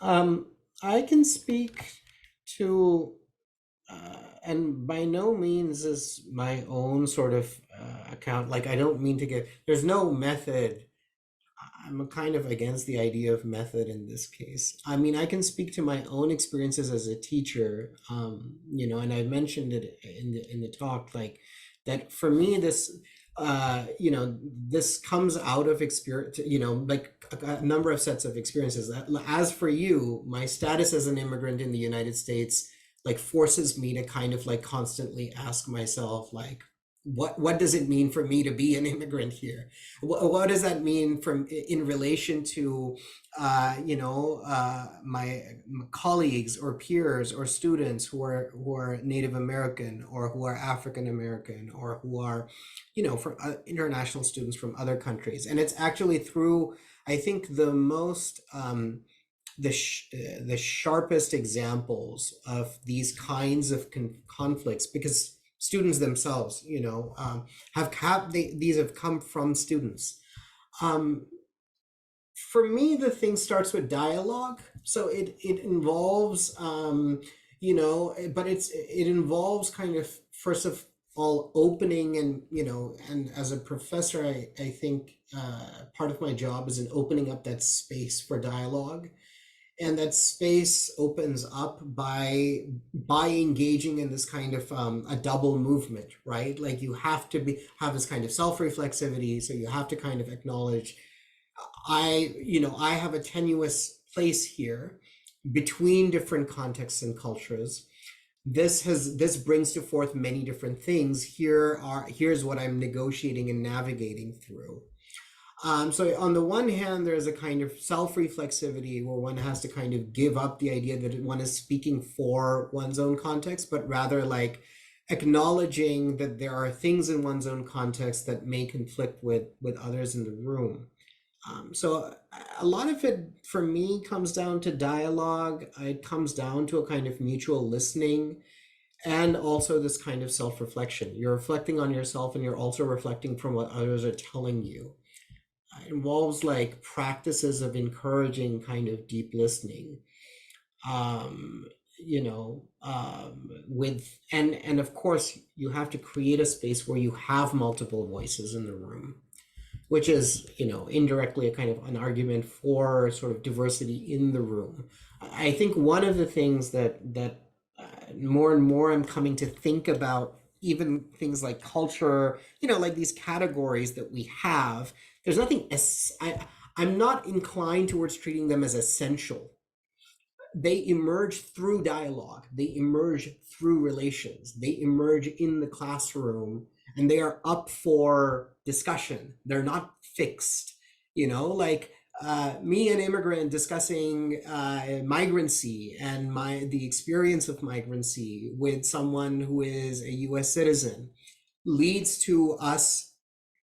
I can speak to, and by no means is my own sort of account. Like, I don't mean to get. There's no method. I'm kind of against the idea of method in this case. I mean, I can speak to my own experiences as a teacher, and I mentioned it in the talk, like that for me, you know, this comes out of experience, you know, like a number of sets of experiences. As for you, my status as an immigrant in the United States, like, forces me to kind of like constantly ask myself, like, what does it mean for me to be an immigrant here? What does that mean from in relation to you know, my colleagues or peers or students who are Native American, or who are African American, or who are, you know, from international students from other countries? And it's actually through, I think, the most the sharpest examples of these kinds of conflicts, because students themselves, you know, these have come from students. For me, the thing starts with dialogue. So it involves, you know, but it involves kind of, first of all, opening, and, you know, and as a professor, I think part of my job is in opening up that space for dialogue. And that space opens up by engaging in this kind of a double movement, right? Like, you have to have this kind of self-reflexivity, so you have to kind of acknowledge, you know, I have a tenuous place here between different contexts and cultures. This brings to forth many different things. Here's what I'm negotiating and navigating through. So on the one hand, there's a kind of self-reflexivity where one has to kind of give up the idea that one is speaking for one's own context, but rather like acknowledging that there are things in one's own context that may conflict with others in the room. So a lot of it for me comes down to dialogue. It comes down to a kind of mutual listening, and also this kind of self-reflection. You're reflecting on yourself, and you're also reflecting from what others are telling you. It involves like practices of encouraging kind of deep listening, you know, and of course you have to create a space where you have multiple voices in the room, which is, you know, indirectly a kind of an argument for sort of diversity in the room. I think one of the things that more and more I'm coming to think about, even things like culture, you know, like these categories that we have, there's nothing, I'm not inclined towards treating them as essential. They emerge through dialogue, they emerge through relations, they emerge in the classroom, and they are up for discussion. They're not fixed, you know, like me, an immigrant, discussing migrancy and the experience of migrancy with someone who is a US citizen leads to us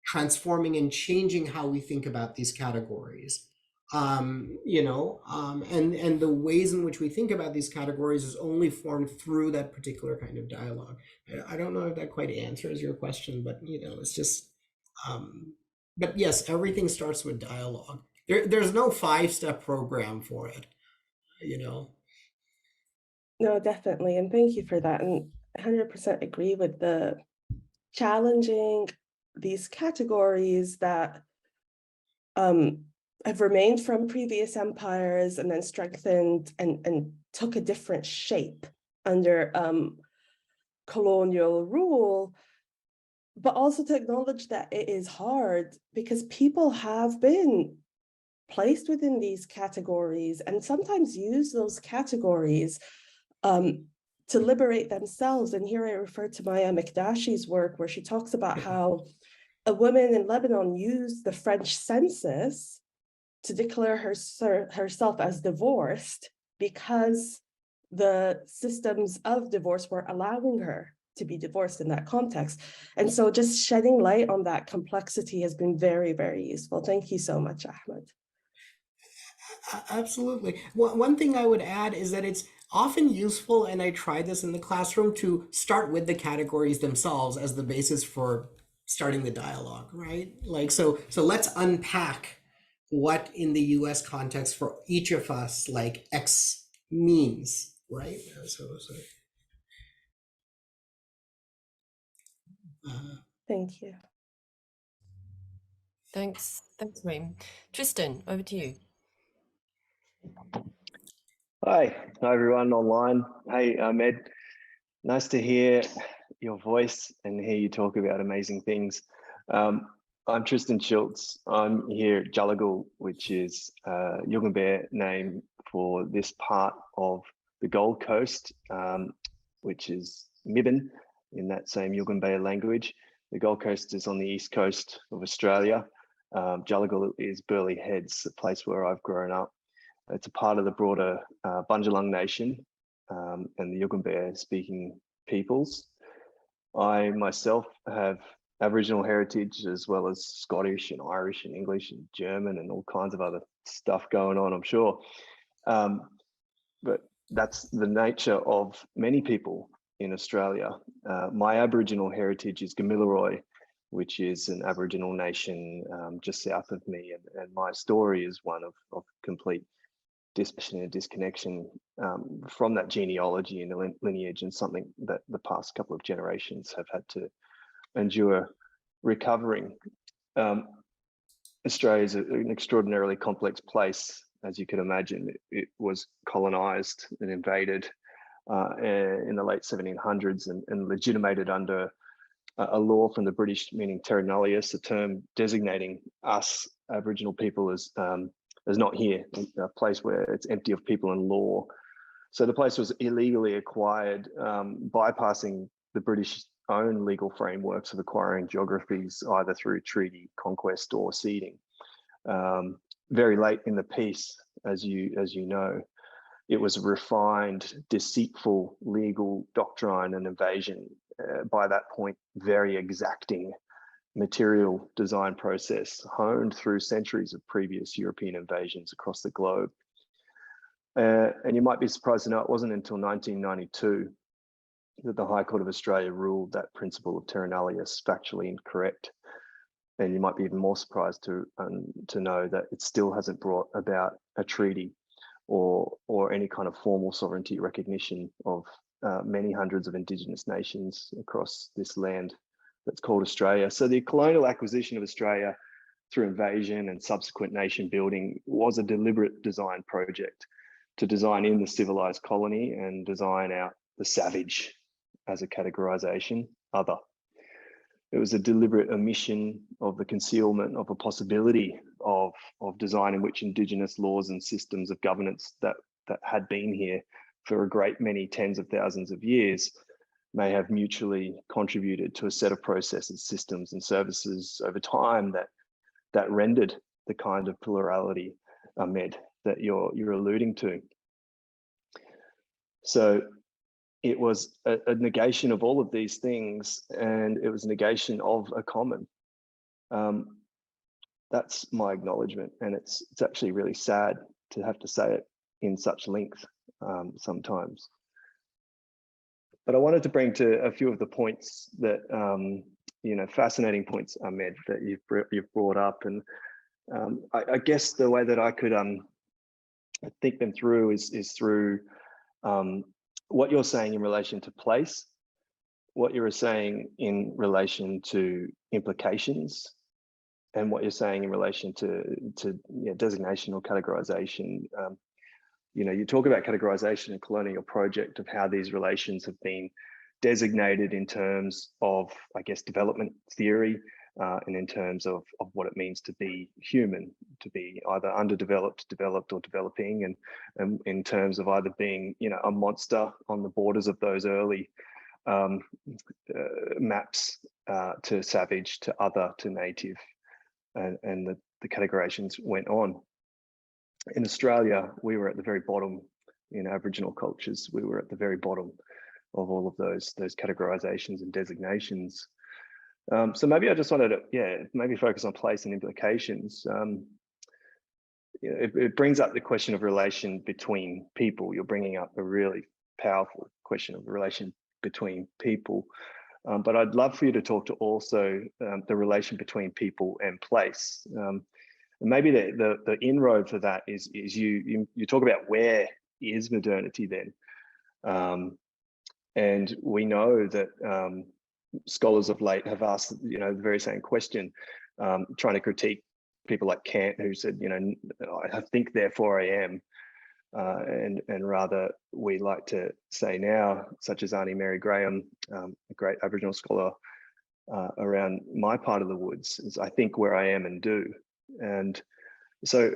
transforming and changing how we think about these categories. You know, and the ways in which we think about these categories is only formed through that particular kind of dialogue. I don't know if that quite answers your question, but, you know, it's just, but yes, everything starts with dialogue. There's no 5-step program for it, you know. No, definitely. And thank you for that. And 100% agree with the challenging these categories that have remained from previous empires and then strengthened and took a different shape under colonial rule, but also to acknowledge that it is hard because people have been placed within these categories and sometimes use those categories to liberate themselves. And here I refer to Maya Mikdashi's work, where she talks about how a woman in Lebanon used the French census to declare herself as divorced because the systems of divorce were allowing her to be divorced in that context. And so just shedding light on that complexity has been very, very useful. Thank you so much, Ahmed. Absolutely. One thing I would add is that it's often useful, and I try this in the classroom, to start with the categories themselves as the basis for starting the dialogue, right? Like, so let's unpack what in the US context for each of us, like, X means, right? Thank you. Thanks, Reem. Tristan, over to you. Hi everyone online. Hey, Ahmed. Nice to hear your voice and hear you talk about amazing things. I'm Tristan Schultz. I'm here at Gulligal, which is Yugambeh name for this part of the Gold Coast, which is Mibben in that same Yugambeh language. The Gold Coast is on the east coast of Australia. Gulligal is Burleigh Heads, a place where I've grown up. It's a part of the broader Bundjalung Nation and the Yugambeh speaking peoples. I myself have Aboriginal heritage as well as Scottish and Irish and English and German and all kinds of other stuff going on, I'm sure. But that's the nature of many people in Australia. My Aboriginal heritage is Gamilaroi, which is an Aboriginal nation just south of me. And my story is one of complete dispassion and disconnection from that genealogy and the lineage, and something that the past couple of generations have had to endure recovering. Australia is an extraordinarily complex place, as you can imagine. It was colonized and invaded in the late 1700s and legitimated under a law from the British, meaning terra nullius, a term designating us Aboriginal people as not here, a place where it's empty of people and law. So the place was illegally acquired, bypassing the British own legal frameworks of acquiring geographies either through treaty, conquest, or ceding. Very late in the piece, as you know, it was a refined, deceitful legal doctrine and invasion. By that point, very exacting material design process honed through centuries of previous European invasions across the globe. And you might be surprised to know it wasn't until 1992 that the High Court of Australia ruled that principle of terra nullius factually incorrect. And you might be even more surprised to know that it still hasn't brought about a treaty or any kind of formal sovereignty recognition of many hundreds of Indigenous nations across this land that's called Australia. So the colonial acquisition of Australia through invasion and subsequent nation building was a deliberate design project to design in the civilized colony and design out the savage as a categorization, other. It was a deliberate omission of the concealment of a possibility of design in which Indigenous laws and systems of governance that had been here for a great many tens of thousands of years may have mutually contributed to a set of processes, systems, and services over time that rendered the kind of plurality, Ahmed, that you're alluding to. So it was a negation of all of these things, and it was a negation of a common. That's my acknowledgement, and it's actually really sad to have to say it in such length sometimes. But I wanted to bring to a few of the points that, fascinating points, Ahmed, that you've brought up. And I guess the way that I could think them through is through what you're saying in relation to place, what you're saying in relation to implications, and what you're saying in relation to designation or categorization. You talk about categorization and colonial project of how these relations have been designated in terms of, I guess, development theory, and in terms of what it means to be human, to be either underdeveloped, developed, or developing, and in terms of either being, a monster on the borders of those early maps to savage, to other, to native, and the categorizations went on. In Australia, we were at the very bottom. In Aboriginal cultures, we were at the very bottom of all of those categorizations and designations. So maybe I just wanted to, maybe focus on place and implications. It brings up the question of relation between people. You're bringing up a really powerful question of relation between people. But I'd love for you to talk to also the relation between people and place. And maybe the inroad for that is you talk about where is modernity then, and we know that scholars of late have asked the very same question, trying to critique people like Kant, who said I think therefore I am, and rather we like to say now, such as Auntie Mary Graham, a great Aboriginal scholar, around my part of the woods is I think where I am and do. And so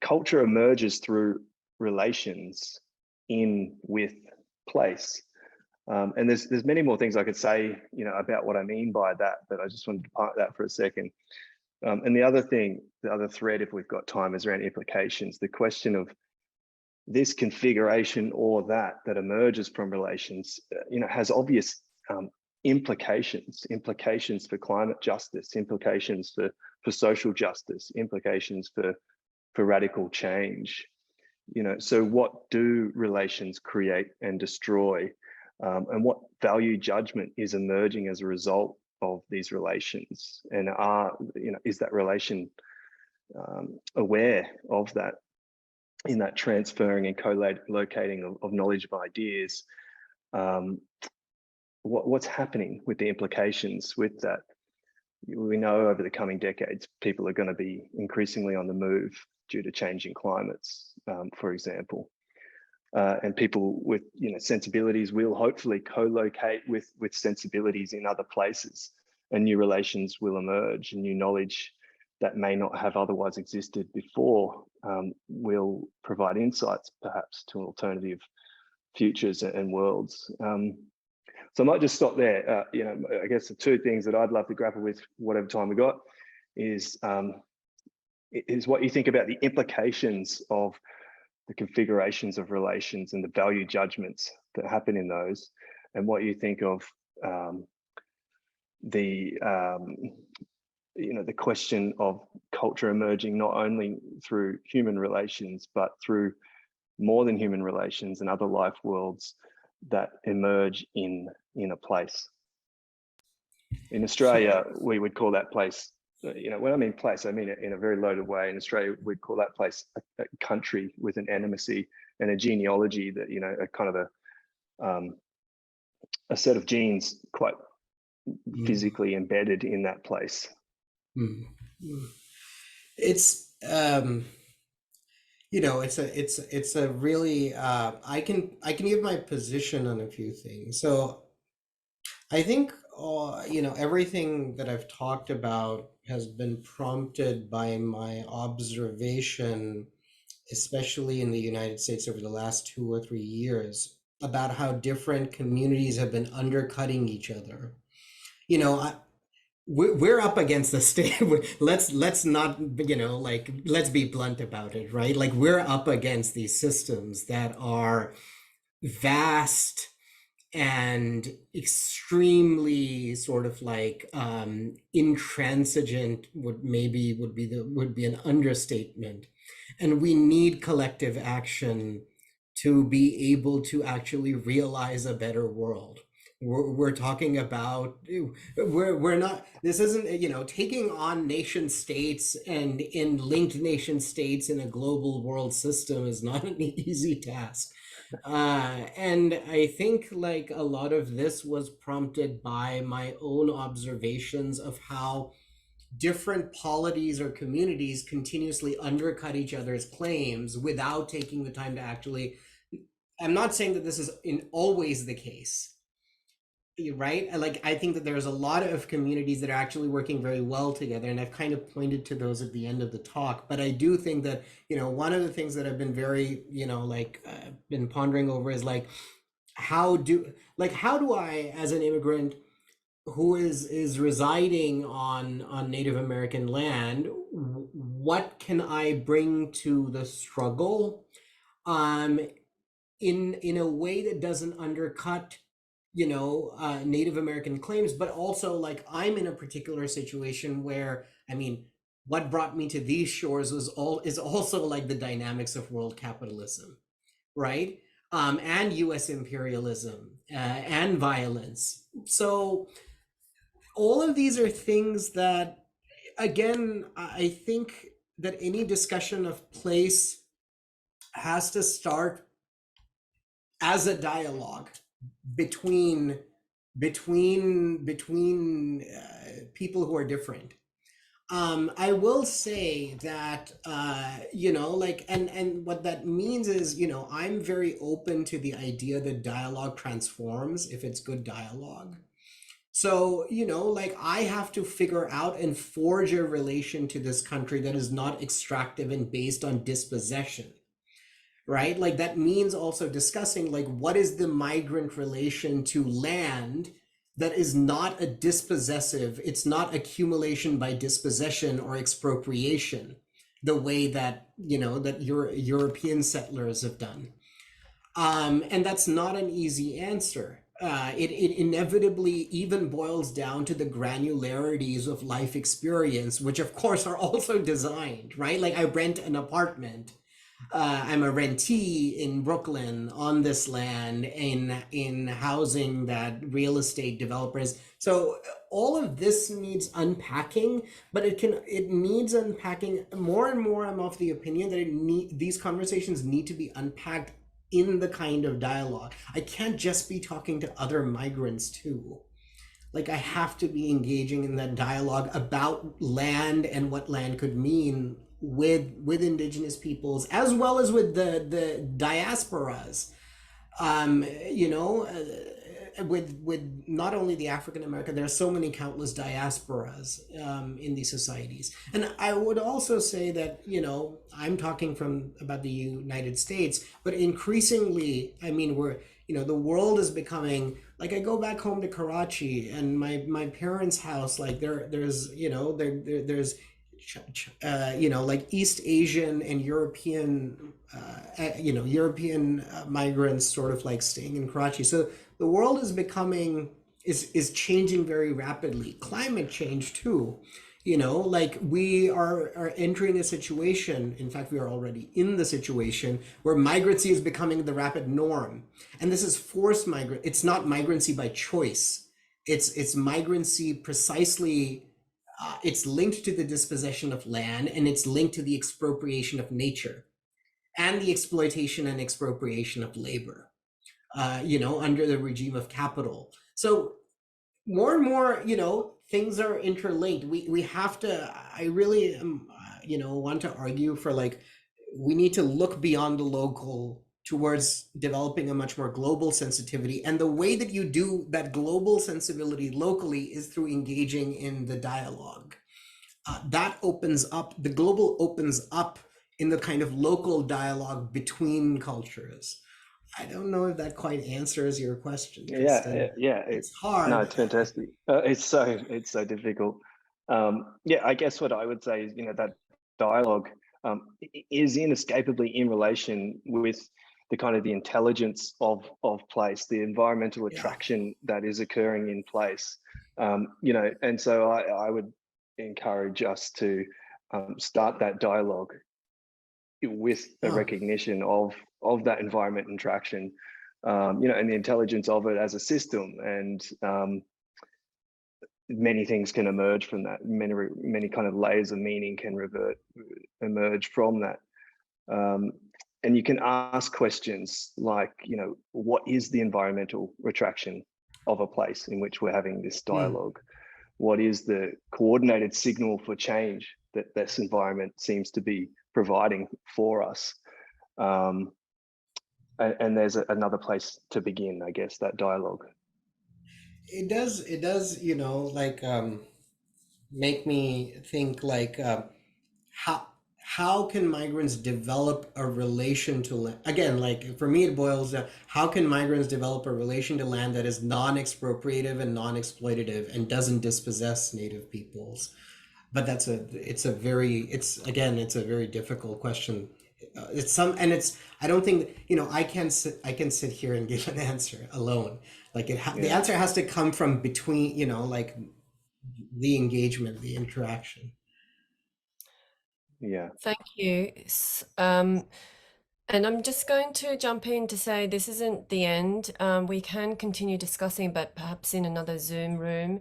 culture emerges through relations in, with, place. And there's many more things I could say, about what I mean by that, but I just wanted to park that for a second. And the other thread, if we've got time, is around implications. The question of this configuration or that emerges from relations, has obvious implications for climate justice, implications for social justice, implications for radical change. So what do relations create and destroy? And what value judgment is emerging as a result of these relations? And is that relation aware of that, in that transferring and co-locating of knowledge of ideas? What's happening with the implications with that? We know over the coming decades, people are going to be increasingly on the move due to changing climates, for example. And people with sensibilities will hopefully co-locate with sensibilities in other places, and new relations will emerge, and new knowledge that may not have otherwise existed before will provide insights perhaps to alternative futures and worlds. So I might just stop there. I guess the two things that I'd love to grapple with, whatever time we got, is what you think about the implications of the configurations of relations and the value judgments that happen in those, and what you think of the question of culture emerging not only through human relations, but through more than human relations and other life worlds that emerge in a place. In Australia, we would call that place, when I mean place, I mean it in a very loaded way. In Australia, we'd call that place a country with an animacy and a genealogy that, a kind of a set of genes quite physically embedded in that place. It's it's a really I can give my position on a few things. So I think everything that I've talked about has been prompted by my observation, especially in the United States over the last 2 or 3 years, about how different communities have been undercutting each other. We're up against the state. Let's not, let's be blunt about it, right? Like, we're up against these systems that are vast and extremely sort of like intransigent would be an understatement. And we need collective action to be able to actually realize a better world. We're talking about, we're not, this isn't, taking on nation states and in linked nation states in a global world system is not an easy task. And I think like a lot of this was prompted by my own observations of how different polities or communities continuously undercut each other's claims without taking the time to actually, I'm not saying that this is always the case, right? Like, I think that there's a lot of communities that are actually working very well together, and I've kind of pointed to those at the end of the talk. But I do think that, one of the things that I've been very, been pondering over is like, how do I, as an immigrant who is residing on Native American land, what can I bring to the struggle in a way that doesn't undercut Native American claims, but also like, I'm in a particular situation where, what brought me to these shores is also like the dynamics of world capitalism, right? And US imperialism and violence. So all of these are things that, again, I think that any discussion of place has to start as a dialogue between people who are different. I will say that and what that means is, I'm very open to the idea that dialogue transforms if it's good dialogue. So, like I have to figure out and forge a relation to this country that is not extractive and based on dispossession, right? Like that means also discussing like what is the migrant relation to land that is not a dispossessive, it's not accumulation by dispossession or expropriation, the way that, that European settlers have done. And that's not an easy answer. It inevitably even boils down to the granularities of life experience, which of course are also designed, right? Like I rent an apartment. I'm a rentee in Brooklyn on this land in housing that real estate developers. So all of this needs unpacking, but it needs unpacking more and more. I'm of the opinion that these conversations need to be unpacked in the kind of dialogue. I can't just be talking to other migrants too. Like I have to be engaging in that dialogue about land and what land could mean with indigenous peoples as well as with the diasporas. With not only the African American, there are so many countless diasporas in these societies. And I would also say that, I'm talking about the United States, but increasingly, I mean, the world is becoming like I go back home to Karachi and my parents' house, like there's like East Asian and European, European migrants sort of like staying in Karachi. So the world is changing very rapidly. Climate change too, like we are entering a situation. In fact, we are already in the situation where migrancy is becoming the rapid norm. And this is forced migrant. It's not migrancy by choice. It's migrancy precisely. It's linked to the dispossession of land, and it's linked to the expropriation of nature and the exploitation and expropriation of labor, under the regime of capital. So more and more, things are interlinked. We have to, I really, want to argue for like, we need to look beyond the local towards developing a much more global sensitivity. And the way that you do that global sensibility locally is through engaging in the dialogue. That opens up, the global opens up in the kind of local dialogue between cultures. I don't know if that quite answers your question, Kristen. Yeah. It's hard. No, it's fantastic. It's so difficult. I guess what I would say is, that dialogue is inescapably in relation with the kind of the intelligence of place, the environmental attraction that is occurring in place. And so I would encourage us to start that dialogue with a recognition of that environment interaction, and the intelligence of it as a system, and many things can emerge from that. Many kind of layers of meaning can emerge from that, and you can ask questions like, what is the environmental attraction of a place in which we're having this dialogue? What is the coordinated signal for change that this environment seems to be providing for us? And there's another place to begin, I guess, that dialogue. It does, like make me think like how can migrants develop a relation to land? Again, like for me, it boils down, how can migrants develop a relation to land that is non-expropriative and non-exploitative and doesn't dispossess native peoples? But it's a very difficult question. I don't think, I can sit here and give an answer alone. Like the answer has to come from between, like the engagement, the interaction. Yeah. Thank you. And I'm just going to jump in to say this isn't the end. We can continue discussing, but perhaps in another Zoom room,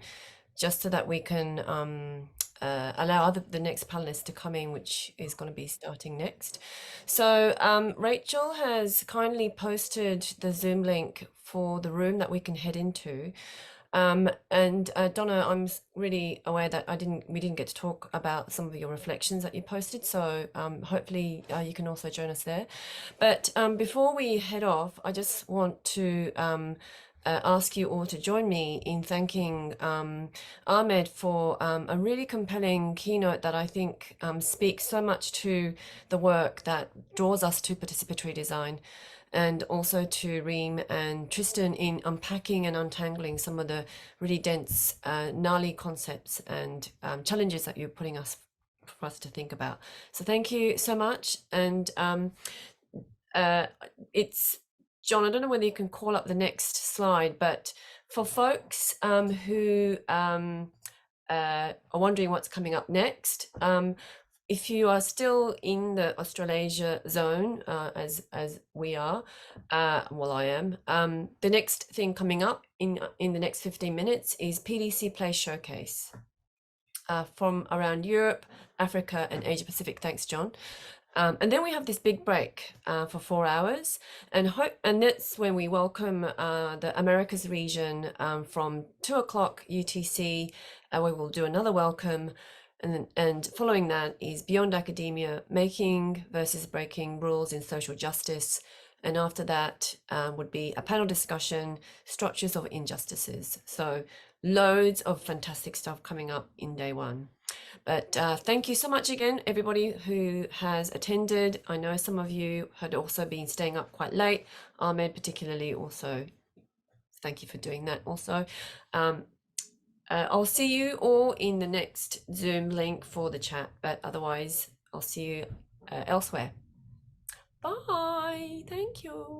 just so that we can allow the next panelist to come in, which is going to be starting next. So Rachel has kindly posted the Zoom link for the room that we can head into. And Donna, I'm really aware that we didn't get to talk about some of your reflections that you posted, so hopefully you can also join us there. But before we head off, I just want to ask you all to join me in thanking Ahmed for a really compelling keynote that I think speaks so much to the work that draws us to participatory design, and also to Reem and Tristan in unpacking and untangling some of the really dense, gnarly concepts and challenges that you're putting us for us to think about. So thank you so much. And it's John, I don't know whether you can call up the next slide, but for folks who are wondering what's coming up next, if you are still in the Australasia zone, as we are, well, I am, the next thing coming up in the next 15 minutes is PDC Play Showcase from around Europe, Africa, and Asia Pacific. Thanks, John. And then we have this big break for 4 hours, and that's when we welcome the Americas region from 2 o'clock UTC. We will do another welcome, and following that is Beyond Academia, Making versus Breaking Rules in Social Justice. And after that would be a panel discussion, Structures of Injustices. So loads of fantastic stuff coming up in day one. But thank you so much again, everybody who has attended. I know some of you had also been staying up quite late. Ahmed particularly also. Thank you for doing that also. I'll see you all in the next Zoom link for the chat, but otherwise I'll see you elsewhere. Bye. Thank you.